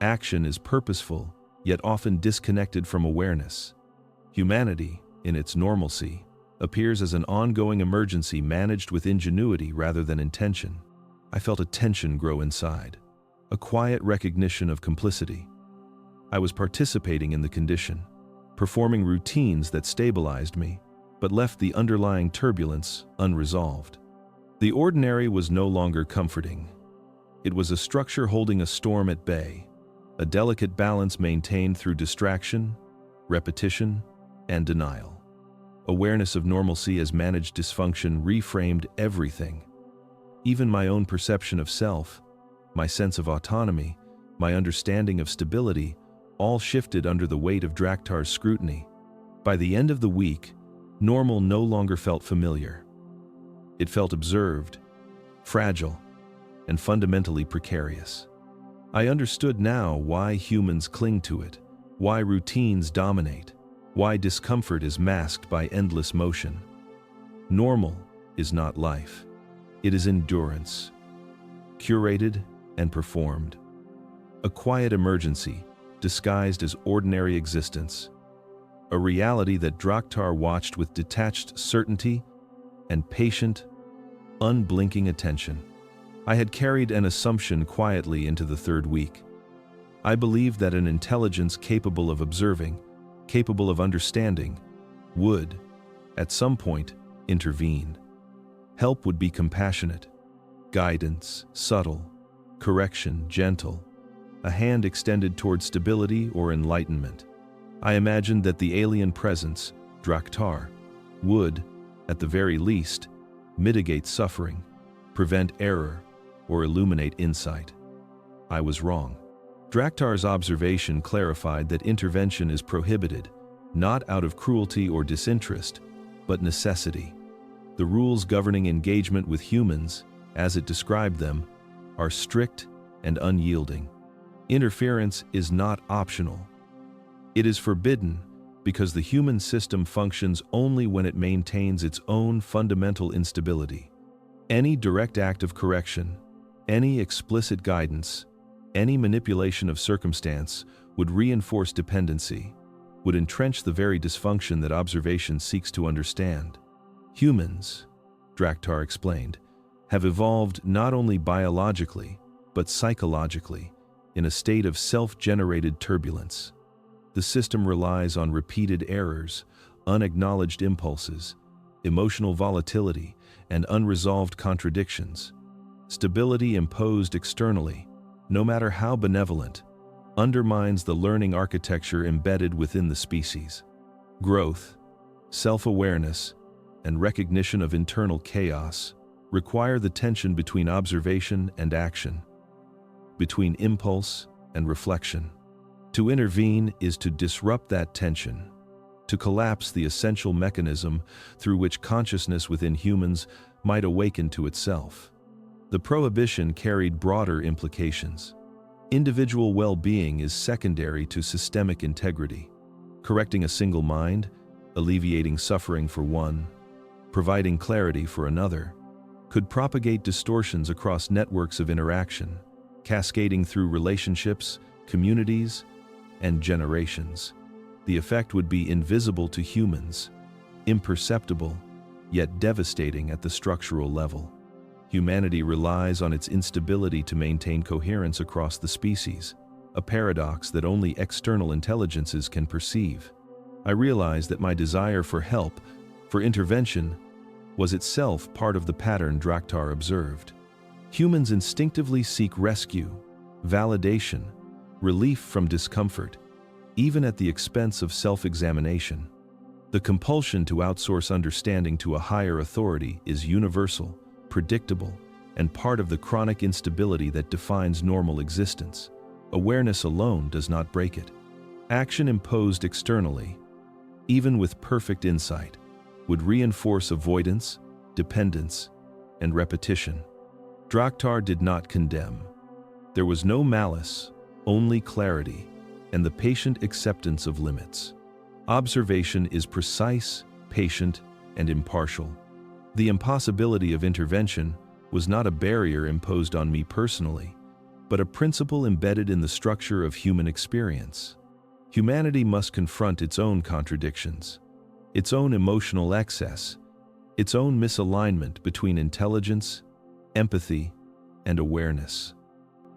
Speaker 1: Action is purposeful yet often disconnected from awareness. Humanity, in its normalcy, appears as an ongoing emergency managed with ingenuity rather than intention. I felt a tension grow inside, a quiet recognition of complicity. I was participating in the condition, performing routines that stabilized me, but left the underlying turbulence unresolved. The ordinary was no longer comforting. It was a structure holding a storm at bay, a delicate balance maintained through distraction, repetition, and denial. Awareness of normalcy as managed dysfunction reframed everything. Even my own perception of self, my sense of autonomy, my understanding of stability, all shifted under the weight of Draktar's scrutiny. By the end of the week, normal no longer felt familiar. It felt observed, fragile, and fundamentally precarious. I understood now why humans cling to it, why routines dominate, why discomfort is masked by endless motion. Normal is not life. It is endurance, curated and performed. A quiet emergency disguised as ordinary existence. A reality that Draktar watched with detached certainty and patient, unblinking attention. I had carried an assumption quietly into the third week. I believed that an intelligence capable of observing, capable of understanding, would, at some point, intervene. Help would be compassionate, guidance subtle, correction gentle, a hand extended toward stability or enlightenment. I imagined that the alien presence, Draktar, would, at the very least, mitigate suffering, prevent error, or illuminate insight. I was wrong. Draktar's observation clarified that intervention is prohibited, not out of cruelty or disinterest, but necessity. The rules governing engagement with humans, as it described them, are strict and unyielding. Interference is not optional. It is forbidden because the human system functions only when it maintains its own fundamental instability. Any direct act of correction, any explicit guidance, any manipulation of circumstance would reinforce dependency, would entrench the very dysfunction that observation seeks to understand. Humans, Draktar explained, have evolved not only biologically, but psychologically, in a state of self-generated turbulence. The system relies on repeated errors, unacknowledged impulses, emotional volatility, and unresolved contradictions. Stability imposed externally, no matter how benevolent, undermines the learning architecture embedded within the species. Growth, self-awareness, and recognition of internal chaos require the tension between observation and action, between impulse and reflection. To intervene is to disrupt that tension, to collapse the essential mechanism through which consciousness within humans might awaken to itself. The prohibition carried broader implications. Individual well-being is secondary to systemic integrity. Correcting a single mind, alleviating suffering for one, providing clarity for another, could propagate distortions across networks of interaction, cascading through relationships, communities, and generations. The effect would be invisible to humans, imperceptible, yet devastating at the structural level. Humanity relies on its instability to maintain coherence across the species, a paradox that only external intelligences can perceive. I realized that my desire for help, for intervention, was itself part of the pattern Draktar observed. Humans instinctively seek rescue, validation, relief from discomfort, even at the expense of self-examination. The compulsion to outsource understanding to a higher authority is universal, predictable, and part of the chronic instability that defines normal existence. Awareness alone does not break it. Action imposed externally, even with perfect insight, would reinforce avoidance, dependence, and repetition. Draktar did not condemn. There was no malice, only clarity, and the patient acceptance of limits. Observation is precise, patient, and impartial. The impossibility of intervention was not a barrier imposed on me personally, but a principle embedded in the structure of human experience. Humanity must confront its own contradictions, its own emotional excess, its own misalignment between intelligence, empathy, and awareness.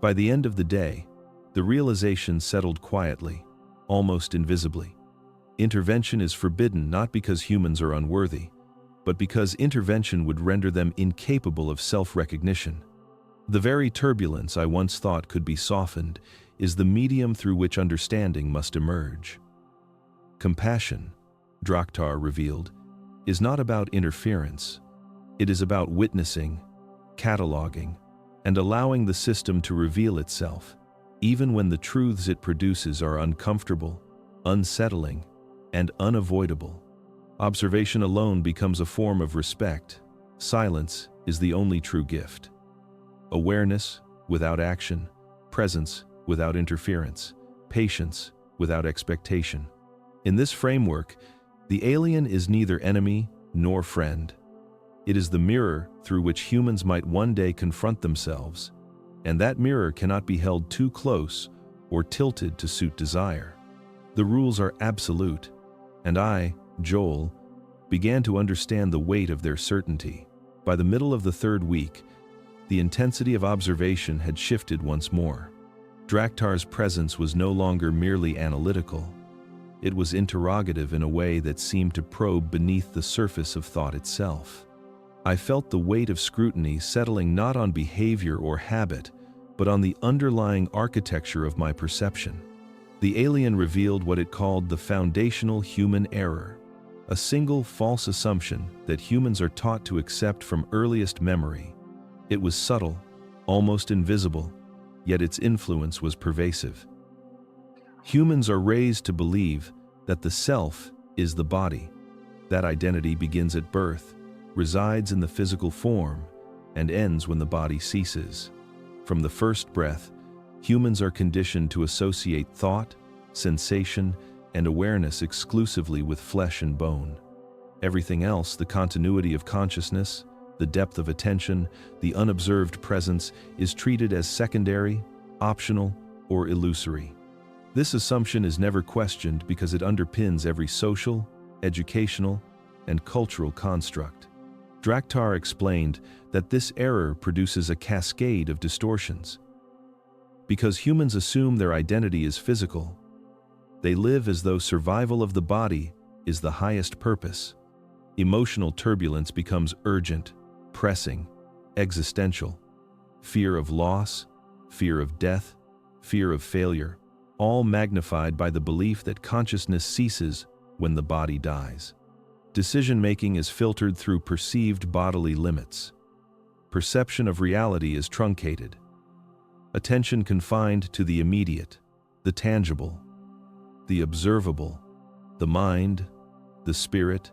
Speaker 1: By the end of the day, the realization settled quietly, almost invisibly. Intervention is forbidden not because humans are unworthy, but because intervention would render them incapable of self-recognition. The very turbulence I once thought could be softened is the medium through which understanding must emerge. Compassion, Draktar revealed, is not about interference. It is about witnessing, cataloging, and allowing the system to reveal itself, even when the truths it produces are uncomfortable, unsettling, and unavoidable. Observation alone becomes a form of respect. Silence is the only true gift. Awareness, without action, presence without interference, patience without expectation. In this framework, the alien is neither enemy nor friend. It is the mirror through which humans might one day confront themselves, and that mirror cannot be held too close or tilted to suit desire. The rules are absolute, and I, Joel, began to understand the weight of their certainty. By the middle of the third week, the intensity of observation had shifted once more. Draktar's presence was no longer merely analytical. It was interrogative in a way that seemed to probe beneath the surface of thought itself. I felt the weight of scrutiny settling not on behavior or habit, but on the underlying architecture of my perception. The alien revealed what it called the foundational human error, a single false assumption that humans are taught to accept from earliest memory. It was subtle, almost invisible, yet its influence was pervasive. Humans are raised to believe that the self is the body. That identity begins at birth, resides in the physical form, and ends when the body ceases. From the first breath, humans are conditioned to associate thought, sensation, and awareness exclusively with flesh and bone. Everything else, the continuity of consciousness, the depth of attention, the unobserved presence, is treated as secondary, optional, or illusory. This assumption is never questioned because it underpins every social, educational, and cultural construct. Draktar explained that this error produces a cascade of distortions. Because humans assume their identity is physical, they live as though survival of the body is the highest purpose. Emotional turbulence becomes urgent, pressing, existential. Fear of loss, fear of death, fear of failure, all magnified by the belief that consciousness ceases when the body dies. Decision-making is filtered through perceived bodily limits. Perception of reality is truncated. Attention confined to the immediate, the tangible, the observable, the mind, the spirit.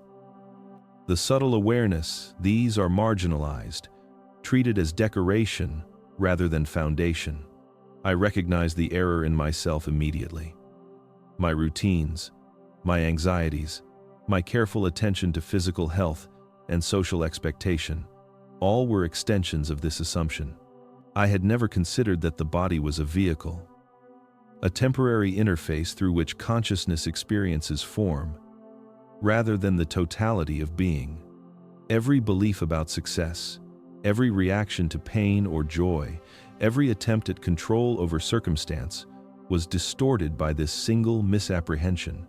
Speaker 1: The subtle awareness, these are marginalized, treated as decoration rather than foundation. I recognized the error in myself immediately. My routines, my anxieties, my careful attention to physical health and social expectation, all were extensions of this assumption. I had never considered that the body was a vehicle, a temporary interface through which consciousness experiences form, rather than the totality of being. Every belief about success, every reaction to pain or joy, every attempt at control over circumstance was distorted by this single misapprehension.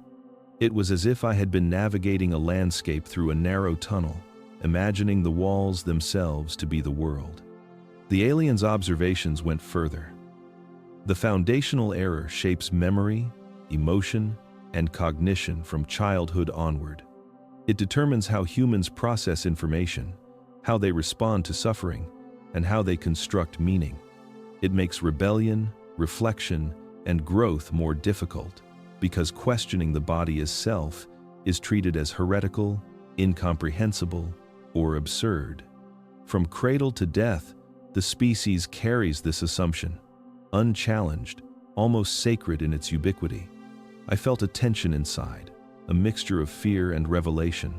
Speaker 1: It was as if I had been navigating a landscape through a narrow tunnel, imagining the walls themselves to be the world. The alien's observations went further. The foundational error shapes memory, emotion, and cognition from childhood onward. It determines how humans process information, how they respond to suffering, and how they construct meaning. It makes rebellion, reflection, and growth more difficult because questioning the body as self is treated as heretical, incomprehensible, or absurd. From cradle to death, the species carries this assumption, unchallenged, almost sacred in its ubiquity. I felt a tension inside, a mixture of fear and revelation.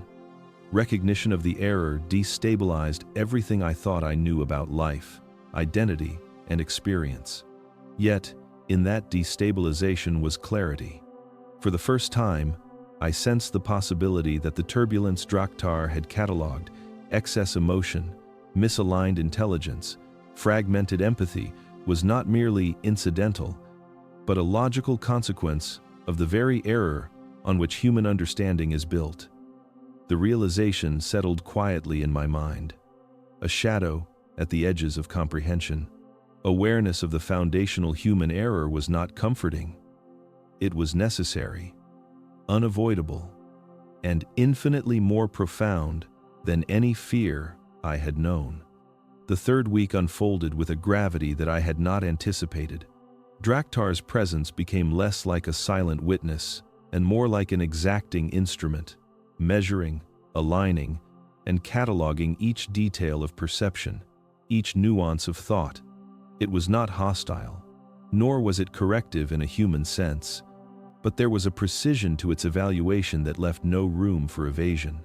Speaker 1: Recognition of the error destabilized everything I thought I knew about life, identity, and experience. Yet, in that destabilization was clarity. For the first time, I sensed the possibility that the turbulence Draktar had cataloged, excess emotion, misaligned intelligence, fragmented empathy, was not merely incidental, but a logical consequence of the very error on which human understanding is built. The realization settled quietly in my mind, a shadow at the edges of comprehension. Awareness of the foundational human error was not comforting. It was necessary, unavoidable, and infinitely more profound than any fear I had known. The third week unfolded with a gravity that I had not anticipated. Draktar's presence became less like a silent witness and more like an exacting instrument, measuring, aligning, and cataloging each detail of perception, each nuance of thought. It was not hostile, nor was it corrective in a human sense, but there was a precision to its evaluation that left no room for evasion.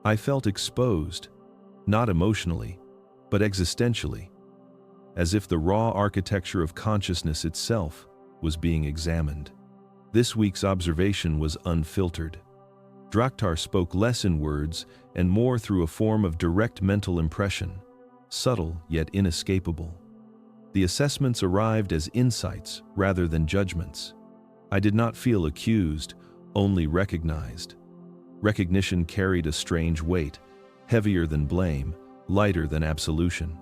Speaker 1: I felt exposed, not emotionally, but existentially, as if the raw architecture of consciousness itself was being examined. This week's observation was unfiltered. Draktar spoke less in words and more through a form of direct mental impression, subtle yet inescapable. The assessments arrived as insights rather than judgments. I did not feel accused, only recognized. Recognition carried a strange weight, heavier than blame, lighter than absolution.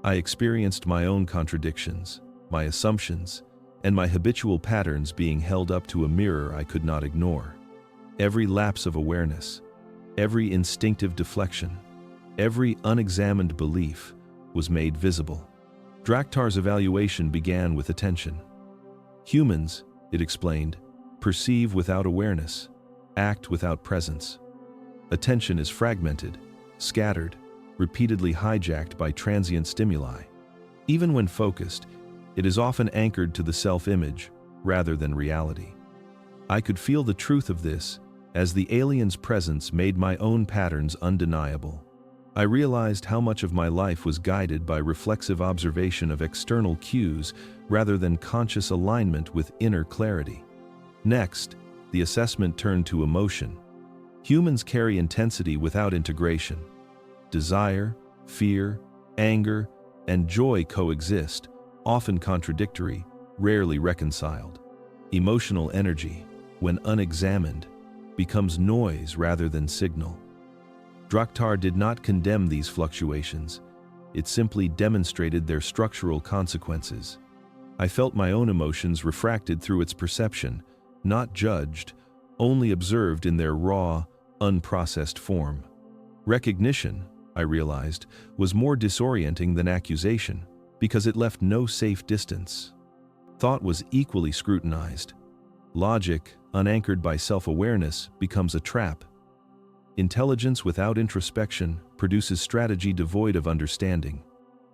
Speaker 1: I experienced my own contradictions, my assumptions, and my habitual patterns being held up to a mirror I could not ignore. Every lapse of awareness, every instinctive deflection, every unexamined belief was made visible. Draktar's evaluation began with attention. Humans, it explained, perceive without awareness, act without presence. Attention is fragmented, scattered, repeatedly hijacked by transient stimuli. Even when focused, it is often anchored to the self-image rather than reality. I could feel the truth of this as the alien's presence made my own patterns undeniable. I realized how much of my life was guided by reflexive observation of external cues rather than conscious alignment with inner clarity. Next, the assessment turned to emotion. Humans carry intensity without integration. Desire, fear, anger, and joy coexist, often contradictory, rarely reconciled. Emotional energy, when unexamined, becomes noise rather than signal. Draktar did not condemn these fluctuations. It simply demonstrated their structural consequences. I felt my own emotions refracted through its perception, not judged, only observed in their raw, unprocessed form. Recognition, I realized, was more disorienting than accusation because it left no safe distance. Thought was equally scrutinized. Logic, unanchored by self-awareness, becomes a trap. Intelligence without introspection produces strategy devoid of understanding.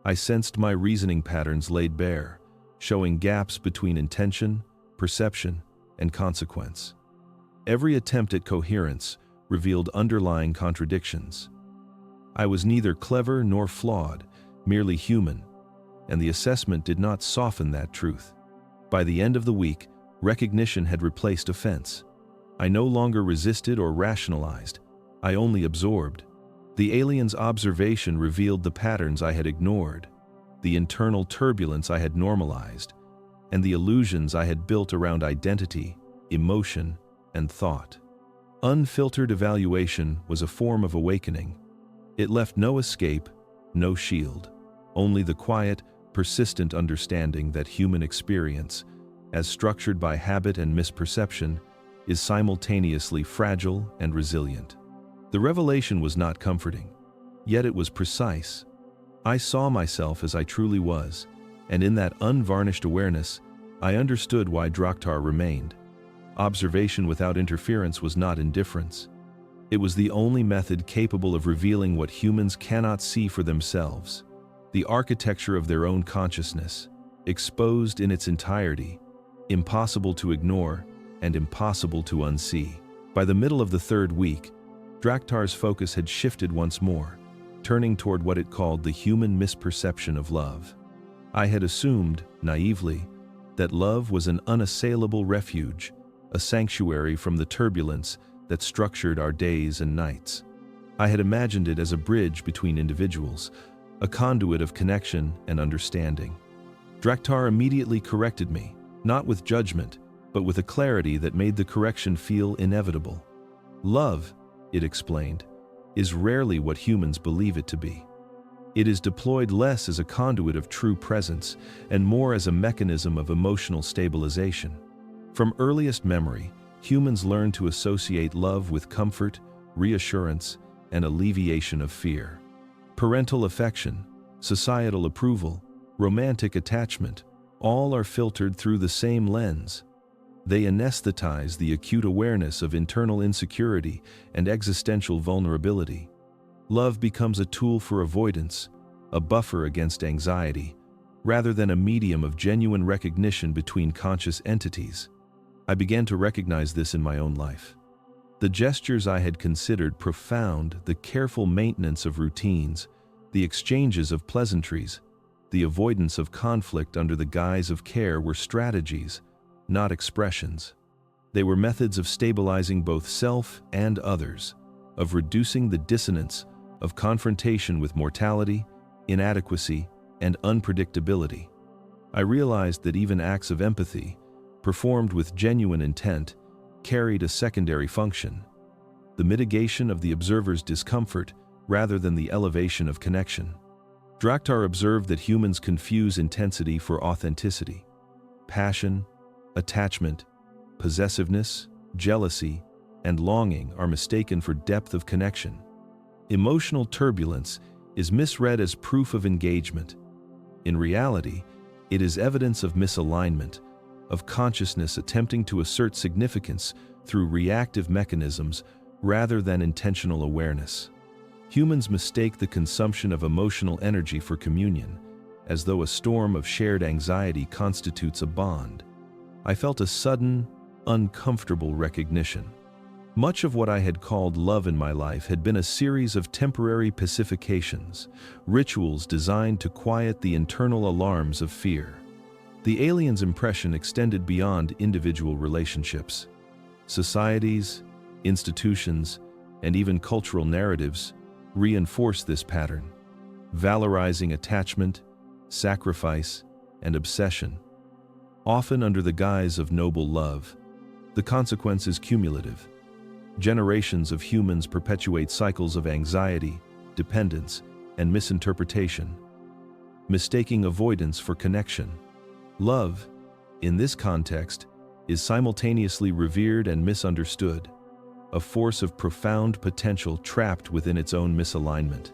Speaker 1: I sensed my reasoning patterns laid bare, showing gaps between intention, perception, and consequence. Every attempt at coherence revealed underlying contradictions. I was neither clever nor flawed, merely human, and the assessment did not soften that truth. By the end of the week, recognition had replaced offense. I no longer resisted or rationalized. I only absorbed. The alien's observation revealed the patterns I had ignored, the internal turbulence I had normalized, and the illusions I had built around identity, emotion, and thought. Unfiltered evaluation was a form of awakening. It left no escape, no shield, only the quiet, persistent understanding that human experience, as structured by habit and misperception, is simultaneously fragile and resilient. The revelation was not comforting, yet it was precise. I saw myself as I truly was, and in that unvarnished awareness, I understood why Draktar remained. Observation without interference was not indifference. It was the only method capable of revealing what humans cannot see for themselves, the architecture of their own consciousness, exposed in its entirety, impossible to ignore and impossible to unsee. By the middle of the third week, Draktar's focus had shifted once more, turning toward what it called the human misperception of love. I had assumed, naively, that love was an unassailable refuge, a sanctuary from the turbulence that structured our days and nights. I had imagined it as a bridge between individuals, a conduit of connection and understanding. Draktar immediately corrected me, not with judgment, but with a clarity that made the correction feel inevitable. Love, it explained, is rarely what humans believe it to be. It is deployed less as a conduit of true presence and more as a mechanism of emotional stabilization. From earliest memory, humans learn to associate love with comfort, reassurance, and alleviation of fear. Parental affection, societal approval, romantic attachment, all are filtered through the same lens. They anesthetize the acute awareness of internal insecurity and existential vulnerability. Love becomes a tool for avoidance, a buffer against anxiety, rather than a medium of genuine recognition between conscious entities. I began to recognize this in my own life. The gestures I had considered profound, the careful maintenance of routines, the exchanges of pleasantries, the avoidance of conflict under the guise of care were strategies, not expressions. They were methods of stabilizing both self and others, of reducing the dissonance of confrontation with mortality, inadequacy, and unpredictability. I realized that even acts of empathy, performed with genuine intent, carried a secondary function: the mitigation of the observer's discomfort rather than the elevation of connection. Drakhtar observed that humans confuse intensity for authenticity. Passion, attachment, possessiveness, jealousy, and longing are mistaken for depth of connection. Emotional turbulence is misread as proof of engagement. In reality, it is evidence of misalignment, of consciousness attempting to assert significance through reactive mechanisms rather than intentional awareness. Humans mistake the consumption of emotional energy for communion, as though a storm of shared anxiety constitutes a bond. I felt a sudden, uncomfortable recognition. Much of what I had called love in my life had been a series of temporary pacifications, rituals designed to quiet the internal alarms of fear. The alien's impression extended beyond individual relationships. Societies, institutions, and even cultural narratives reinforce this pattern, valorizing attachment, sacrifice, and obsession, often under the guise of noble love. The consequence is cumulative. Generations of humans perpetuate cycles of anxiety, dependence, and misinterpretation, mistaking avoidance for connection. Love, in this context, is simultaneously revered and misunderstood, a force of profound potential trapped within its own misalignment.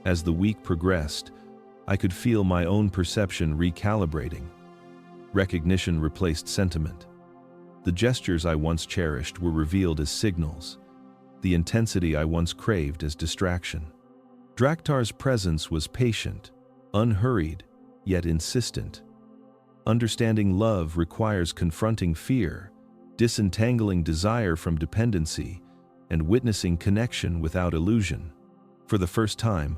Speaker 1: As the week progressed, I could feel my own perception recalibrating. Recognition replaced sentiment. The gestures I once cherished were revealed as signals, the intensity I once craved as distraction. Drakhtar's presence was patient, unhurried, yet insistent. Understanding love requires confronting fear, disentangling desire from dependency, and witnessing connection without illusion. For the first time,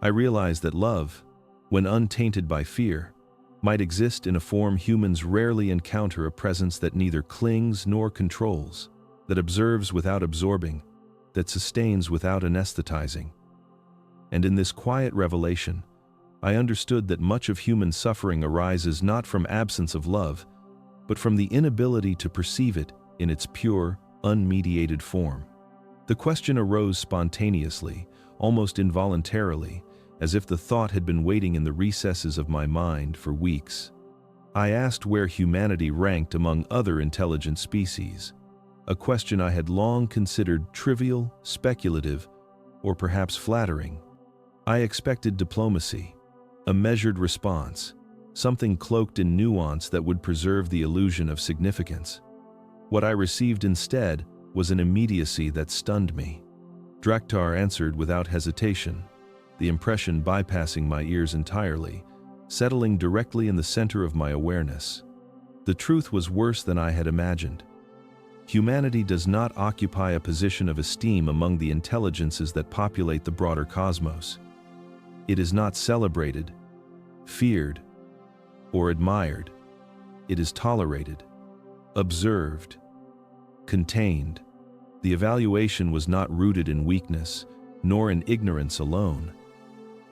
Speaker 1: I realized that love, when untainted by fear, might exist in a form humans rarely encounter: a presence that neither clings nor controls, that observes without absorbing, that sustains without anesthetizing. And in this quiet revelation, I understood that much of human suffering arises not from absence of love, but from the inability to perceive it in its pure, unmediated form. The question arose spontaneously, almost involuntarily, as if the thought had been waiting in the recesses of my mind for weeks. I asked where humanity ranked among other intelligent species, a question I had long considered trivial, speculative, or perhaps flattering. I expected diplomacy, a measured response, something cloaked in nuance that would preserve the illusion of significance. What I received instead was an immediacy that stunned me. Drakhtar answered without hesitation, the impression bypassing my ears entirely, settling directly in the center of my awareness. The truth was worse than I had imagined. Humanity does not occupy a position of esteem among the intelligences that populate the broader cosmos. It is not celebrated, feared, or admired. It is tolerated, observed, contained. The evaluation was not rooted in weakness, nor in ignorance alone,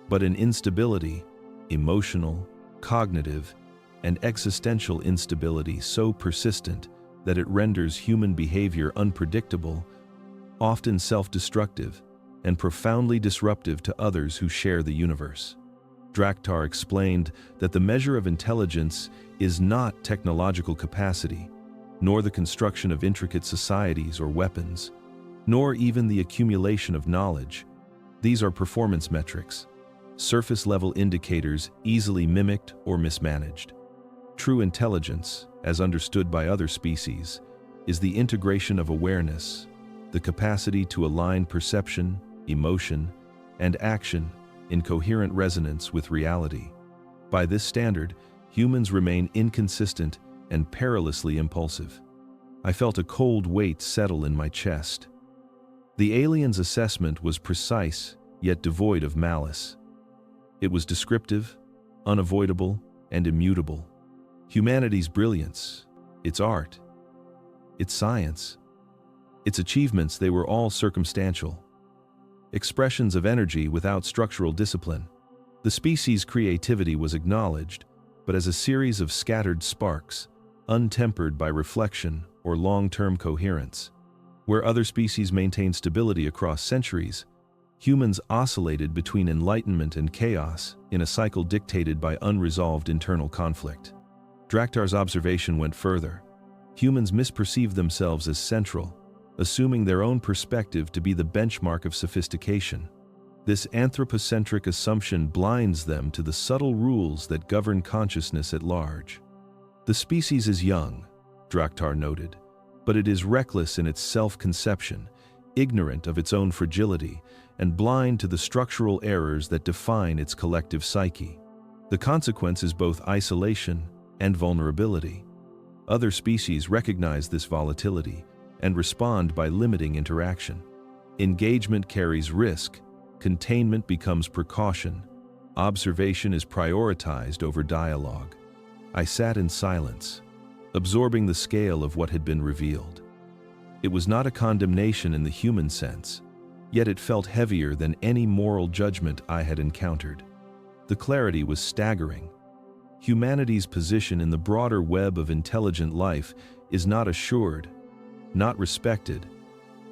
Speaker 1: but in instability, emotional, cognitive, and existential instability so persistent that it renders human behavior unpredictable, often self-destructive, and profoundly disruptive to others who share the universe. Drakhtar explained that the measure of intelligence is not technological capacity, nor the construction of intricate societies or weapons, nor even the accumulation of knowledge. These are performance metrics, surface-level indicators easily mimicked or mismanaged. True intelligence, as understood by other species, is the integration of awareness, the capacity to align perception, emotion, and action in coherent resonance with reality. By this standard, humans remain inconsistent and perilously impulsive. I felt a cold weight settle in my chest. The aliens' assessment was precise, yet devoid of malice. It was descriptive, unavoidable, and immutable. Humanity's brilliance, its art, its science, its achievements, they were all circumstantial. Expressions of energy without structural discipline. The species' creativity was acknowledged, but as a series of scattered sparks, untempered by reflection or long-term coherence. Where other species maintained stability across centuries, humans oscillated between enlightenment and chaos in a cycle dictated by unresolved internal conflict. Draktar's observation went further. Humans misperceive themselves as central, assuming their own perspective to be the benchmark of sophistication. This anthropocentric assumption blinds them to the subtle rules that govern consciousness at large. The species is young, Draktar noted, but it is reckless in its self-conception, ignorant of its own fragility, and blind to the structural errors that define its collective psyche. The consequence is both isolation and vulnerability. Other species recognize this volatility and respond by limiting interaction. Engagement carries risk, containment becomes precaution, observation is prioritized over dialogue. I sat in silence, absorbing the scale of what had been revealed. It was not a condemnation in the human sense, yet it felt heavier than any moral judgment I had encountered. The clarity was staggering. Humanity's position in the broader web of intelligent life is not assured, not respected,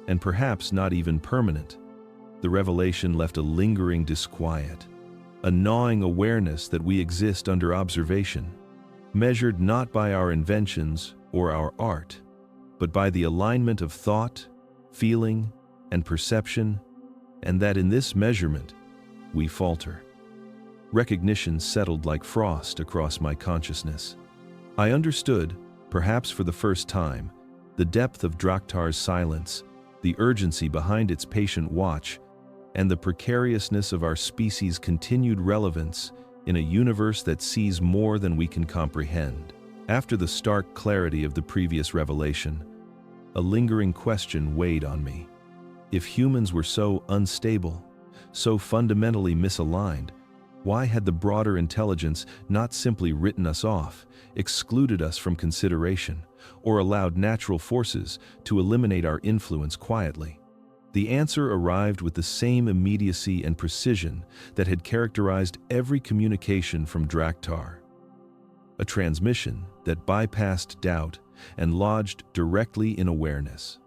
Speaker 1: and perhaps not even permanent. The revelation left a lingering disquiet, a gnawing awareness that we exist under observation, measured not by our inventions or our art, but by the alignment of thought, feeling, and perception, and that in this measurement, we falter. Recognition settled like frost across my consciousness. I understood, perhaps for the first time, the depth of Draktar's silence, the urgency behind its patient watch, and the precariousness of our species' continued relevance in a universe that sees more than we can comprehend. After the stark clarity of the previous revelation, a lingering question weighed on me. If humans were so unstable, so fundamentally misaligned, why had the broader intelligence not simply written us off, excluded us from consideration, or allowed natural forces to eliminate our influence quietly? The answer arrived with the same immediacy and precision that had characterized every communication from Draktar. A transmission that bypassed doubt and lodged directly in awareness.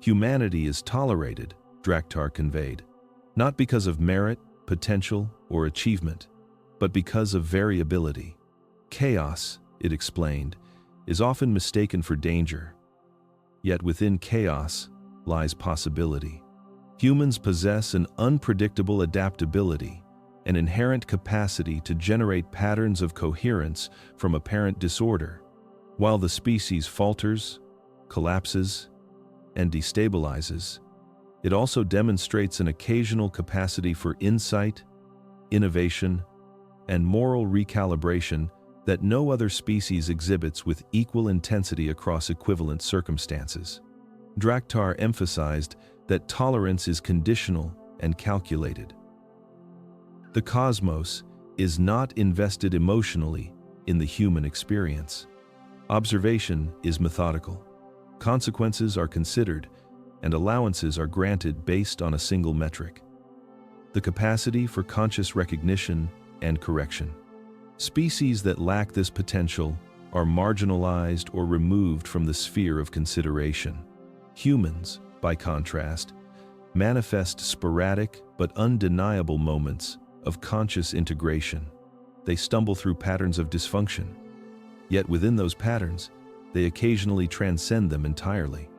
Speaker 1: Humanity is tolerated, Draktar conveyed, not because of merit, potential, or achievement, but because of variability. Chaos, it explained, is often mistaken for danger. Yet within chaos lies possibility. Humans possess an unpredictable adaptability, an inherent capacity to generate patterns of coherence from apparent disorder. While the species falters, collapses, and destabilizes, it also demonstrates an occasional capacity for insight, innovation, and moral recalibration that no other species exhibits with equal intensity across equivalent circumstances. Draktar emphasized that tolerance is conditional and calculated. The cosmos is not invested emotionally in the human experience. Observation is methodical. Consequences are considered, and allowances are granted based on a single metric: the capacity for conscious recognition and correction. Species that lack this potential are marginalized or removed from the sphere of consideration. Humans, by contrast, manifest sporadic but undeniable moments of conscious integration. They stumble through patterns of dysfunction. Yet within those patterns, they occasionally transcend them entirely.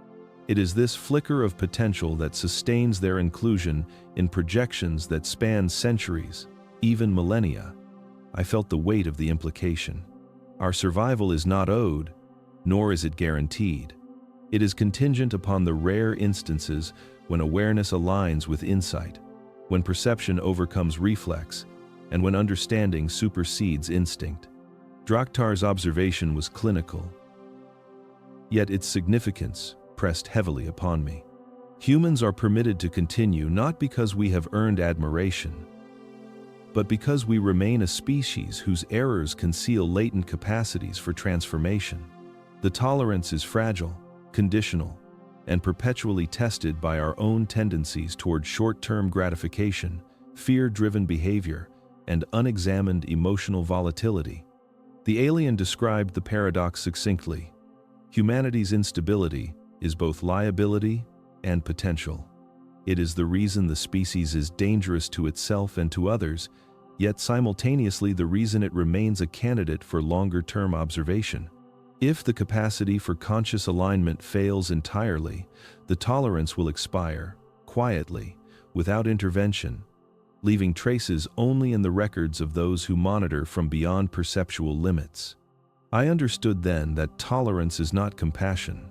Speaker 1: It is this flicker of potential that sustains their inclusion in projections that span centuries, even millennia. I felt the weight of the implication. Our survival is not owed, nor is it guaranteed. It is contingent upon the rare instances when awareness aligns with insight, when perception overcomes reflex, and when understanding supersedes instinct. Drakhtar's observation was clinical, yet its significance pressed heavily upon me. Humans are permitted to continue not because we have earned admiration, but because we remain a species whose errors conceal latent capacities for transformation. The tolerance is fragile, conditional, and perpetually tested by our own tendencies toward short-term gratification, fear-driven behavior, and unexamined emotional volatility. The alien described the paradox succinctly. Humanity's instability is both liability and potential. It is the reason the species is dangerous to itself and to others, yet simultaneously the reason it remains a candidate for longer-term observation. If the capacity for conscious alignment fails entirely, the tolerance will expire, quietly, without intervention, leaving traces only in the records of those who monitor from beyond perceptual limits. I understood then that tolerance is not compassion.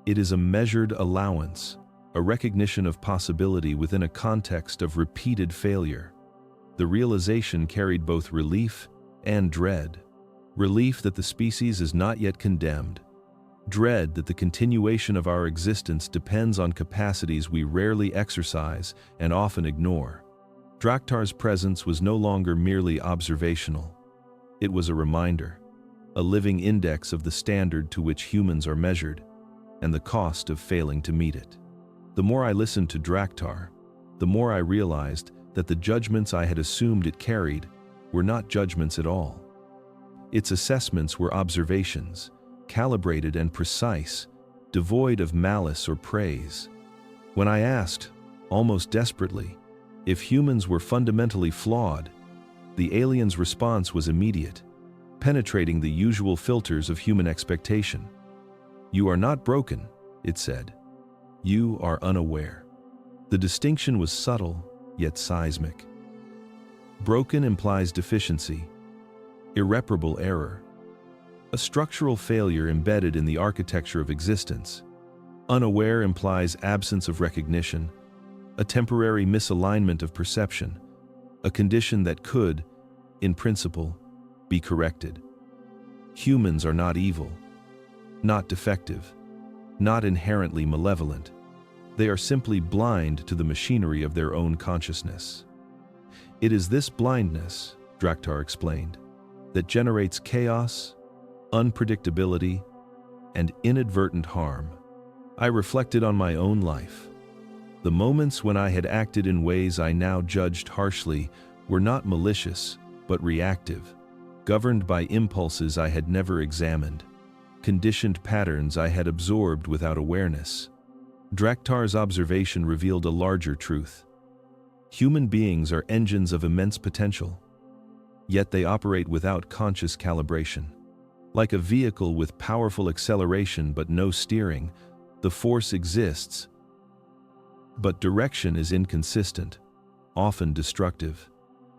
Speaker 1: It is a measured allowance, a recognition of possibility within a context of repeated failure. The realization carried both relief and dread. Relief that the species is not yet condemned. Dread that the continuation of our existence depends on capacities we rarely exercise and often ignore. Drakhtar's presence was no longer merely observational. It was a reminder, a living index of the standard to which humans are measured, and the cost of failing to meet it. The more I listened to Drakhtar, the more I realized that the judgments I had assumed it carried were not judgments at all. Its assessments were observations, calibrated and precise, devoid of malice or praise. When I asked, almost desperately, if humans were fundamentally flawed, the alien's response was immediate, penetrating the usual filters of human expectation. "You are not broken," it said. "You are unaware." The distinction was subtle, yet seismic. Broken implies deficiency, irreparable error, a structural failure embedded in the architecture of existence. Unaware implies absence of recognition, a temporary misalignment of perception, a condition that could, in principle, be corrected. Humans are not evil, not defective, not inherently malevolent. They are simply blind to the machinery of their own consciousness. It is this blindness, Drakhtar explained, that generates chaos, unpredictability, and inadvertent harm. I reflected on my own life. The moments when I had acted in ways I now judged harshly were not malicious, but reactive, governed by impulses I had never examined, conditioned patterns I had absorbed without awareness. Drakhtar's observation revealed a larger truth. Human beings are engines of immense potential, yet they operate without conscious calibration. Like a vehicle with powerful acceleration but no steering, the force exists, but direction is inconsistent, often destructive.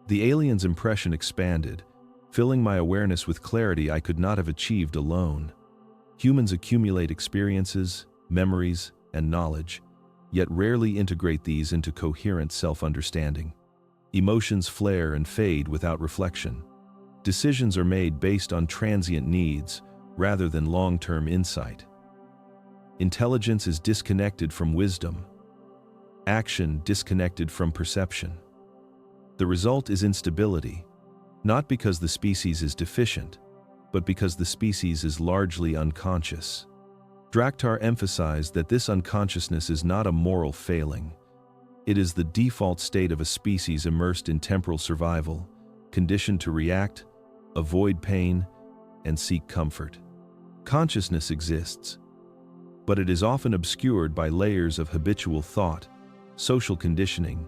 Speaker 1: The alien's impression expanded, filling my awareness with clarity I could not have achieved alone. Humans accumulate experiences, memories, and knowledge, yet rarely integrate these into coherent self-understanding. Emotions flare and fade without reflection. Decisions are made based on transient needs rather than long-term insight. Intelligence is disconnected from wisdom. Action disconnected from perception. The result is instability, not because the species is deficient, but because the species is largely unconscious. Drakhtar emphasized that this unconsciousness is not a moral failing. It is the default state of a species immersed in temporal survival, conditioned to react, avoid pain, and seek comfort. Consciousness exists, but it is often obscured by layers of habitual thought, social conditioning,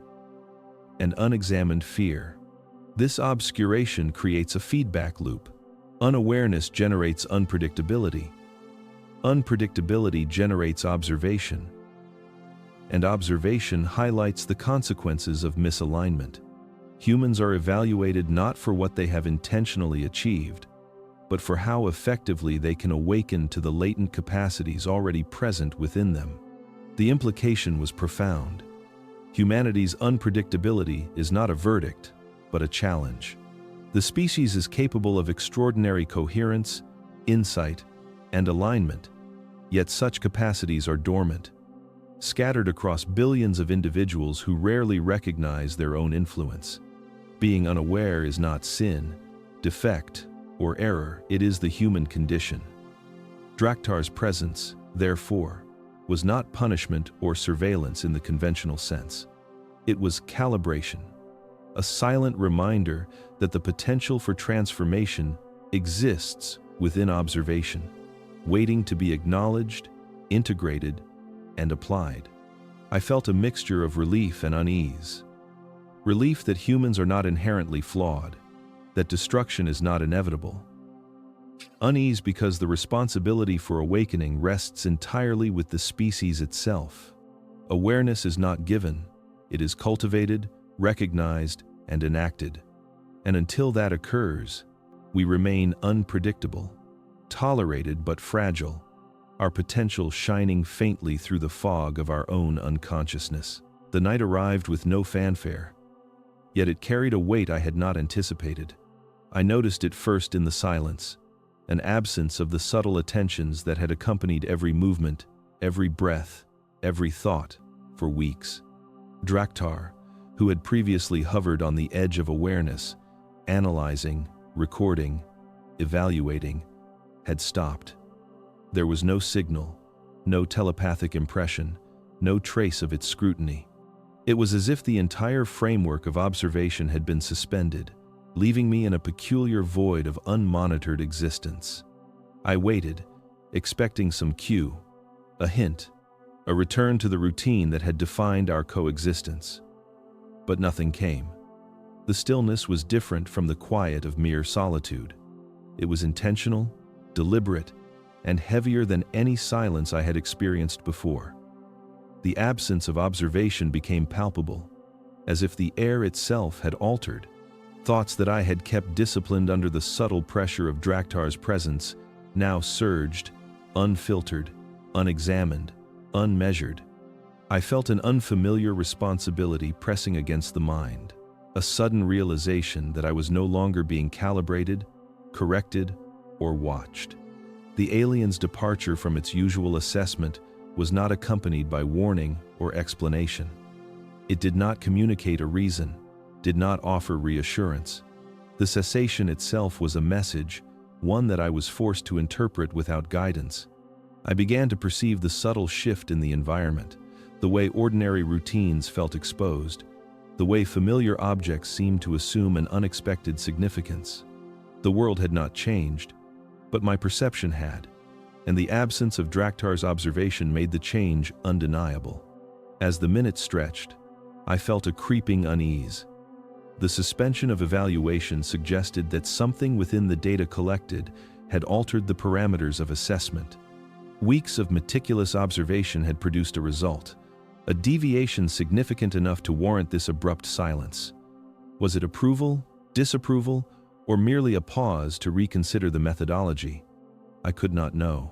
Speaker 1: and unexamined fear. This obscuration creates a feedback loop. Unawareness generates unpredictability. Unpredictability generates observation, and observation highlights the consequences of misalignment. Humans are evaluated not for what they have intentionally achieved, but for how effectively they can awaken to the latent capacities already present within them. The implication was profound. Humanity's unpredictability is not a verdict, but a challenge. The species is capable of extraordinary coherence, insight, and alignment, yet such capacities are dormant, scattered across billions of individuals who rarely recognize their own influence. Being unaware is not sin, defect, or error, it is the human condition. Draktar's presence, therefore, was not punishment or surveillance in the conventional sense. It was calibration, a silent reminder that the potential for transformation exists within observation, waiting to be acknowledged, integrated, and applied. I felt a mixture of relief and unease. Relief that humans are not inherently flawed, that destruction is not inevitable. Unease because the responsibility for awakening rests entirely with the species itself. Awareness is not given, it is cultivated, recognized, and enacted. And until that occurs, we remain unpredictable, tolerated but fragile, our potential shining faintly through the fog of our own unconsciousness. The night arrived with no fanfare, yet it carried a weight I had not anticipated. I noticed it first in the silence, an absence of the subtle attentions that had accompanied every movement, every breath, every thought for weeks. Draktar, who had previously hovered on the edge of awareness, analyzing, recording, evaluating, had stopped. There was no signal, no telepathic impression, no trace of its scrutiny. It was as if the entire framework of observation had been suspended, leaving me in a peculiar void of unmonitored existence. I waited, expecting some cue, a hint, a return to the routine that had defined our coexistence. But nothing came. The stillness was different from the quiet of mere solitude. It was intentional, deliberate, and heavier than any silence I had experienced before. The absence of observation became palpable, as if the air itself had altered. Thoughts that I had kept disciplined under the subtle pressure of Draktar's presence now surged, unfiltered, unexamined, unmeasured. I felt an unfamiliar responsibility pressing against the mind, a sudden realization that I was no longer being calibrated, corrected, or watched. The alien's departure from its usual assessment was not accompanied by warning or explanation. It did not communicate a reason, did not offer reassurance. The cessation itself was a message, one that I was forced to interpret without guidance. I began to perceive the subtle shift in the environment, the way ordinary routines felt exposed, the way familiar objects seemed to assume an unexpected significance. The world had not changed, but my perception had, and the absence of Draktar's observation made the change undeniable. As the minutes stretched, I felt a creeping unease. The suspension of evaluation suggested that something within the data collected had altered the parameters of assessment. Weeks of meticulous observation had produced a result, a deviation significant enough to warrant this abrupt silence. Was it approval, disapproval, or merely a pause to reconsider the methodology? I could not know.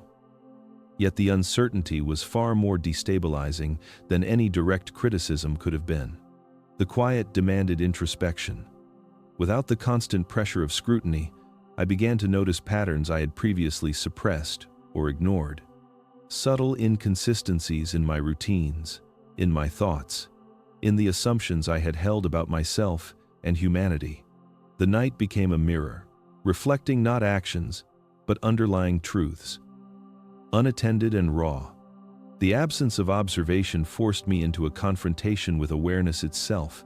Speaker 1: Yet the uncertainty was far more destabilizing than any direct criticism could have been. The quiet demanded introspection. Without the constant pressure of scrutiny, I began to notice patterns I had previously suppressed or ignored. Subtle inconsistencies in my routines, in my thoughts, in the assumptions I had held about myself and humanity. The night became a mirror, reflecting not actions, but underlying truths. Unattended and raw, the absence of observation forced me into a confrontation with awareness itself,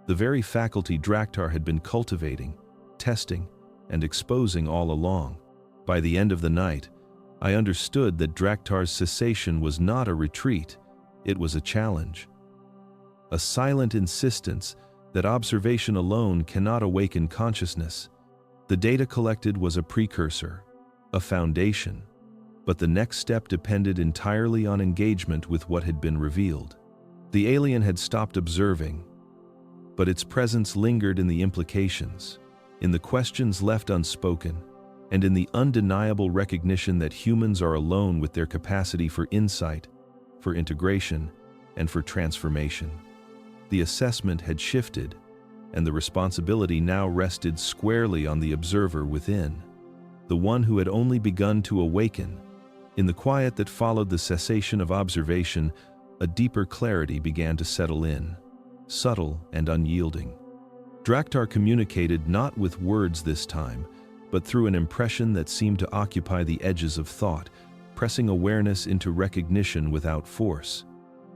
Speaker 1: the very faculty Draktar had been cultivating, testing, and exposing all along. By the end of the night, I understood that Draktar's cessation was not a retreat, it was a challenge. A silent insistence that observation alone cannot awaken consciousness. The data collected was a precursor, a foundation, but the next step depended entirely on engagement with what had been revealed. The alien had stopped observing, but its presence lingered in the implications, in the questions left unspoken, and in the undeniable recognition that humans are alone with their capacity for insight, for integration, and for transformation. The assessment had shifted, and the responsibility now rested squarely on the observer within, the one who had only begun to awaken. In the quiet that followed the cessation of observation, a deeper clarity began to settle in, subtle and unyielding. Draktar communicated not with words this time, but through an impression that seemed to occupy the edges of thought, pressing awareness into recognition without force.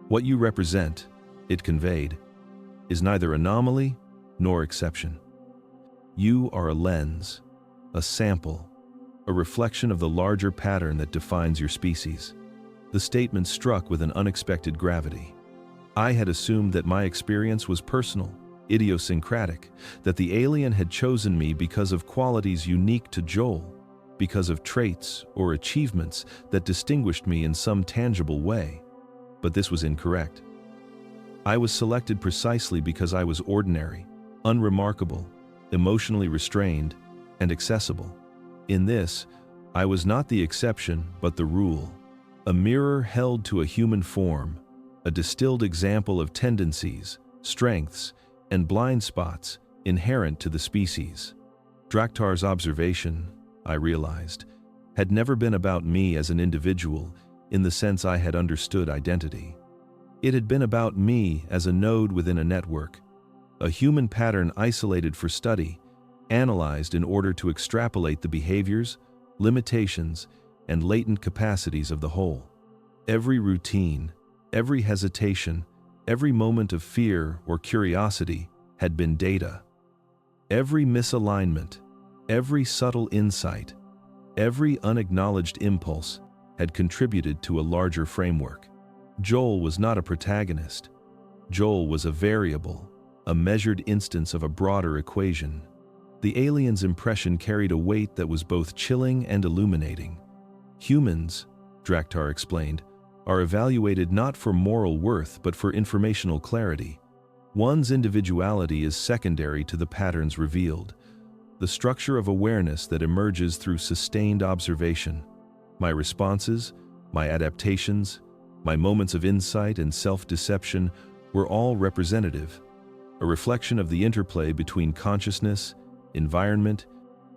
Speaker 1: What you represent, it conveyed, is neither anomaly nor exception. You are a lens, a sample, a reflection of the larger pattern that defines your species. The statement struck with an unexpected gravity. I had assumed that my experience was personal, idiosyncratic, that the alien had chosen me because of qualities unique to Joel, because of traits or achievements that distinguished me in some tangible way. But this was incorrect. I was selected precisely because I was ordinary, unremarkable, emotionally restrained, and accessible. In this, I was not the exception but the rule, a mirror held to a human form, a distilled example of tendencies, strengths, and blind spots inherent to the species. Draktar's observation, I realized, had never been about me as an individual in the sense I had understood identity. It had been about me as a node within a network, a human pattern isolated for study, analyzed in order to extrapolate the behaviors, limitations, and latent capacities of the whole. Every routine, every hesitation, every moment of fear or curiosity had been data. Every misalignment, every subtle insight, every unacknowledged impulse had contributed to a larger framework. Joel was not a protagonist. Joel was a variable, a measured instance of a broader equation. The alien's impression carried a weight that was both chilling and illuminating. Humans, Draktar explained, are evaluated not for moral worth but for informational clarity. One's individuality is secondary to the patterns revealed, the structure of awareness that emerges through sustained observation. My responses, my adaptations, my moments of insight and self-deception were all representative, a reflection of the interplay between consciousness, environment,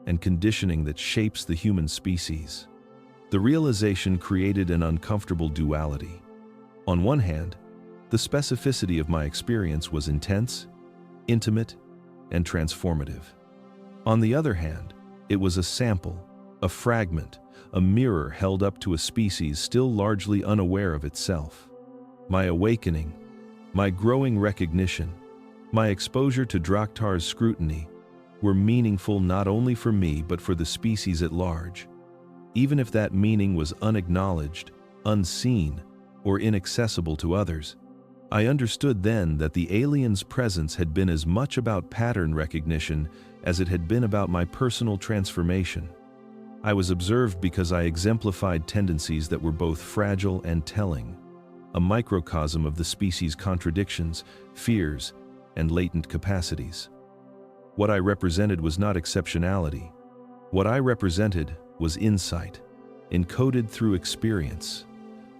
Speaker 1: and conditioning that shapes the human species. The realization created an uncomfortable duality. On one hand, the specificity of my experience was intense, intimate, and transformative. On the other hand, it was a sample, a fragment, a mirror held up to a species still largely unaware of itself. My awakening, my growing recognition, my exposure to Draktar's scrutiny were meaningful not only for me but for the species at large. Even if that meaning was unacknowledged, unseen, or inaccessible to others, I understood then that the alien's presence had been as much about pattern recognition as it had been about my personal transformation. I was observed because I exemplified tendencies that were both fragile and telling, a microcosm of the species' contradictions, fears, and latent capacities. What I represented was not exceptionality. What I represented was insight, encoded through experience,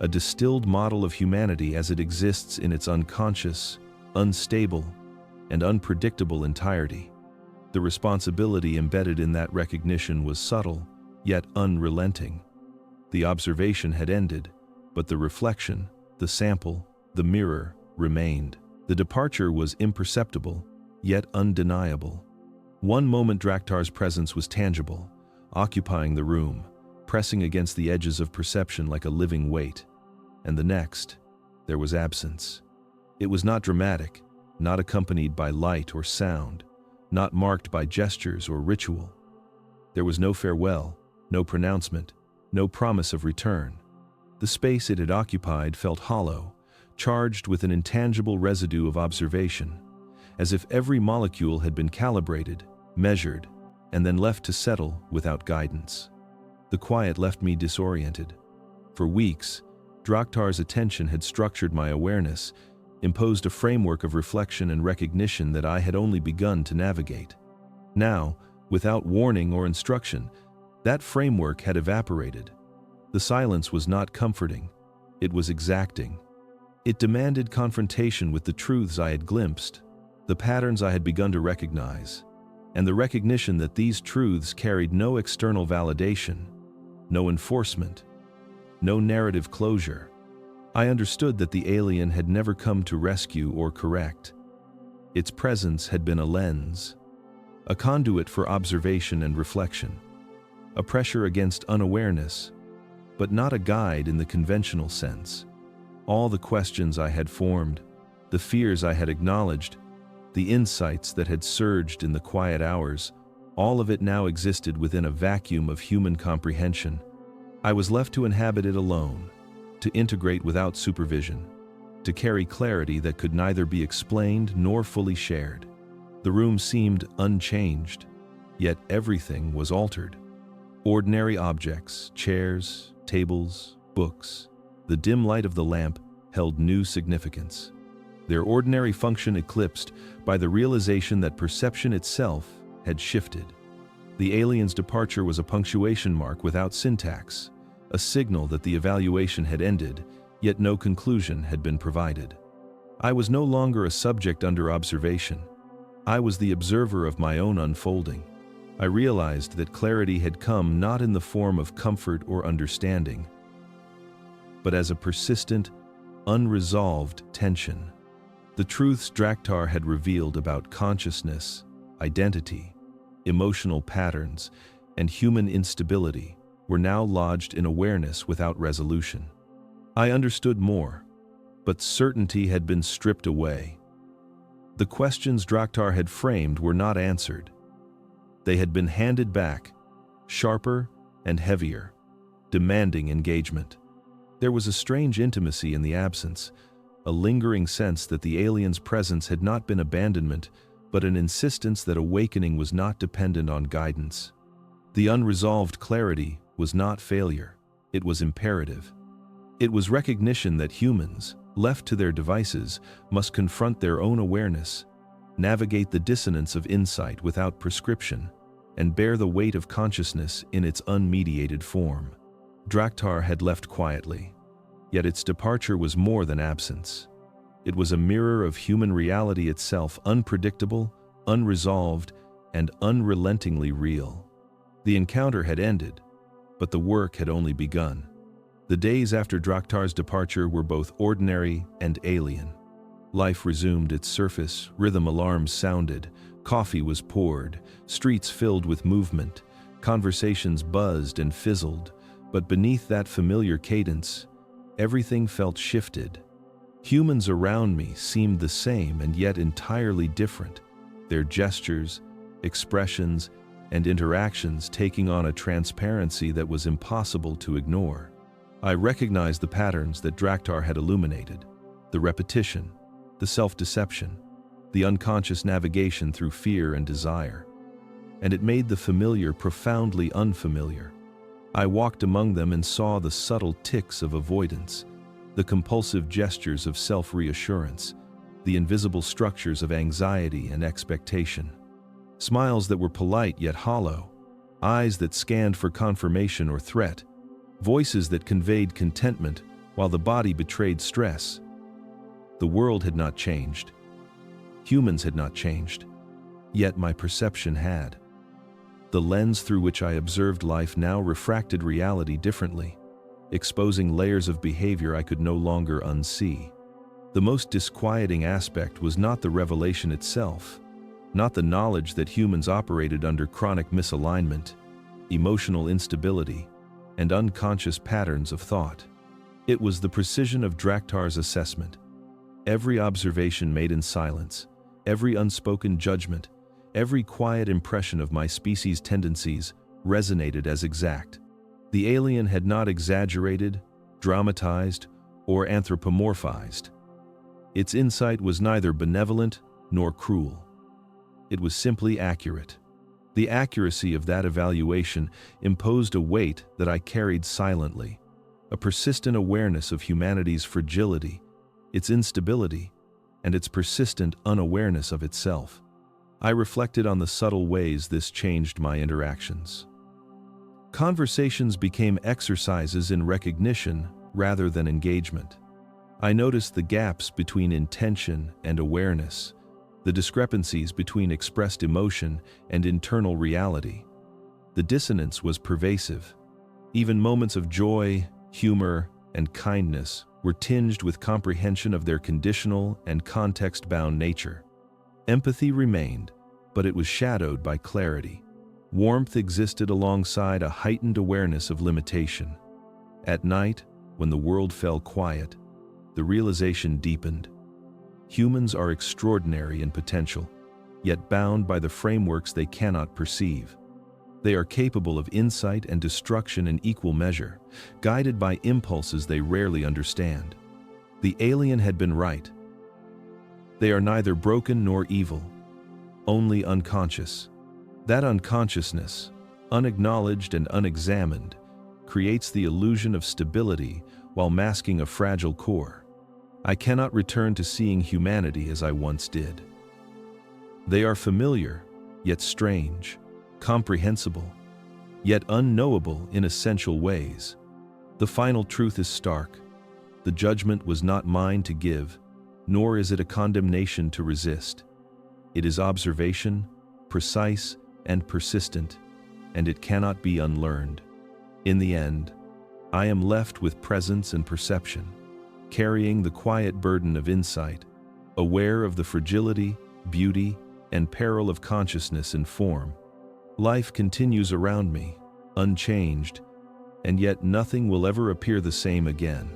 Speaker 1: a distilled model of humanity as it exists in its unconscious, unstable, and unpredictable entirety. The responsibility embedded in that recognition was subtle, yet unrelenting. The observation had ended, but the reflection, the sample, the mirror remained. The departure was imperceptible, yet undeniable. One moment Draktar's presence was tangible, occupying the room, pressing against the edges of perception like a living weight. And the next, there was absence. It was not dramatic, not accompanied by light or sound, not marked by gestures or ritual. There was no farewell, no pronouncement, no promise of return. The space it had occupied felt hollow, charged with an intangible residue of observation, as if every molecule had been calibrated, measured, and then left to settle without guidance. The quiet left me disoriented. For weeks, Draktar's attention had structured my awareness, imposed a framework of reflection and recognition that I had only begun to navigate. Now, without warning or instruction, that framework had evaporated. The silence was not comforting, it was exacting. It demanded confrontation with the truths I had glimpsed. the patterns I had begun to recognize, and the recognition that these truths carried no external validation, no enforcement, no narrative closure. I understood that the alien had never come to rescue or correct. Its presence had been a lens, a conduit for observation and reflection, a pressure against unawareness, but not a guide in the conventional sense. All the questions I had formed, the fears I had acknowledged, the insights that had surged in the quiet hours, all of it now existed within a vacuum of human comprehension. I was left to inhabit it alone, to integrate without supervision, to carry clarity that could neither be explained nor fully shared. The room seemed unchanged, yet everything was altered. Ordinary objects, chairs, tables, books, the dim light of the lamp held new significance. Their ordinary function eclipsed by the realization that perception itself had shifted. The alien's departure was a punctuation mark without syntax, a signal that the evaluation had ended, yet no conclusion had been provided. I was no longer a subject under observation. I was the observer of my own unfolding. I realized that clarity had come not in the form of comfort or understanding, but as a persistent, unresolved tension. The truths Draktar had revealed about consciousness, identity, emotional patterns, and human instability were now lodged in awareness without resolution. I understood more, but certainty had been stripped away. The questions Draktar had framed were not answered. They had been handed back, sharper and heavier, demanding engagement. There was a strange intimacy in the absence, a lingering sense that the alien's presence had not been abandonment, but an insistence that awakening was not dependent on guidance. The unresolved clarity was not failure, it was imperative. It was recognition that humans, left to their devices, must confront their own awareness, navigate the dissonance of insight without prescription, and bear the weight of consciousness in its unmediated form. Draktar had left quietly, yet its departure was more than absence. It was a mirror of human reality itself, unpredictable, unresolved, and unrelentingly real. The encounter had ended, but the work had only begun. The days after Draktar's departure were both ordinary and alien. Life resumed its surface, rhythm alarms sounded, coffee was poured, streets filled with movement, conversations buzzed and fizzled, but beneath that familiar cadence, everything felt shifted. Humans around me seemed the same and yet entirely different, their gestures, expressions, and interactions taking on a transparency that was impossible to ignore. I recognized the patterns that Draktar had illuminated, the repetition, the self-deception, the unconscious navigation through fear and desire. And it made the familiar profoundly unfamiliar. I walked among them and saw the subtle tics of avoidance, the compulsive gestures of self-reassurance, the invisible structures of anxiety and expectation. Smiles that were polite yet hollow, eyes that scanned for confirmation or threat, voices that conveyed contentment while the body betrayed stress. The world had not changed. Humans had not changed. Yet my perception had. The lens through which I observed life now refracted reality differently, exposing layers of behavior I could no longer unsee. The most disquieting aspect was not the revelation itself, not the knowledge that humans operated under chronic misalignment, emotional instability, and unconscious patterns of thought. It was the precision of Draktar's assessment. Every observation made in silence, every unspoken judgment, every quiet impression of my species' tendencies resonated as exact. The alien had not exaggerated, dramatized, or anthropomorphized. Its insight was neither benevolent nor cruel. It was simply accurate. The accuracy of that evaluation imposed a weight that I carried silently, a persistent awareness of humanity's fragility, its instability, and its persistent unawareness of itself. I reflected on the subtle ways this changed my interactions. Conversations became exercises in recognition rather than engagement. I noticed the gaps between intention and awareness, the discrepancies between expressed emotion and internal reality. The dissonance was pervasive. Even moments of joy, humor, and kindness were tinged with comprehension of their conditional and context-bound nature. Empathy remained, but it was shadowed by clarity. Warmth existed alongside a heightened awareness of limitation. At night, when the world fell quiet, the realization deepened. Humans are extraordinary in potential, yet bound by the frameworks they cannot perceive. They are capable of insight and destruction in equal measure, guided by impulses they rarely understand. The alien had been right. They are neither broken nor evil, only unconscious. That unconsciousness, unacknowledged and unexamined, creates the illusion of stability while masking a fragile core. I cannot return to seeing humanity as I once did. They are familiar, yet strange, comprehensible, yet unknowable in essential ways. The final truth is stark. The judgment was not mine to give, nor is it a condemnation to resist. It is observation, precise and persistent, and it cannot be unlearned. In the end, I am left with presence and perception, carrying the quiet burden of insight, aware of the fragility, beauty, and peril of consciousness and form. Life continues around me, unchanged, and yet nothing will ever appear the same again.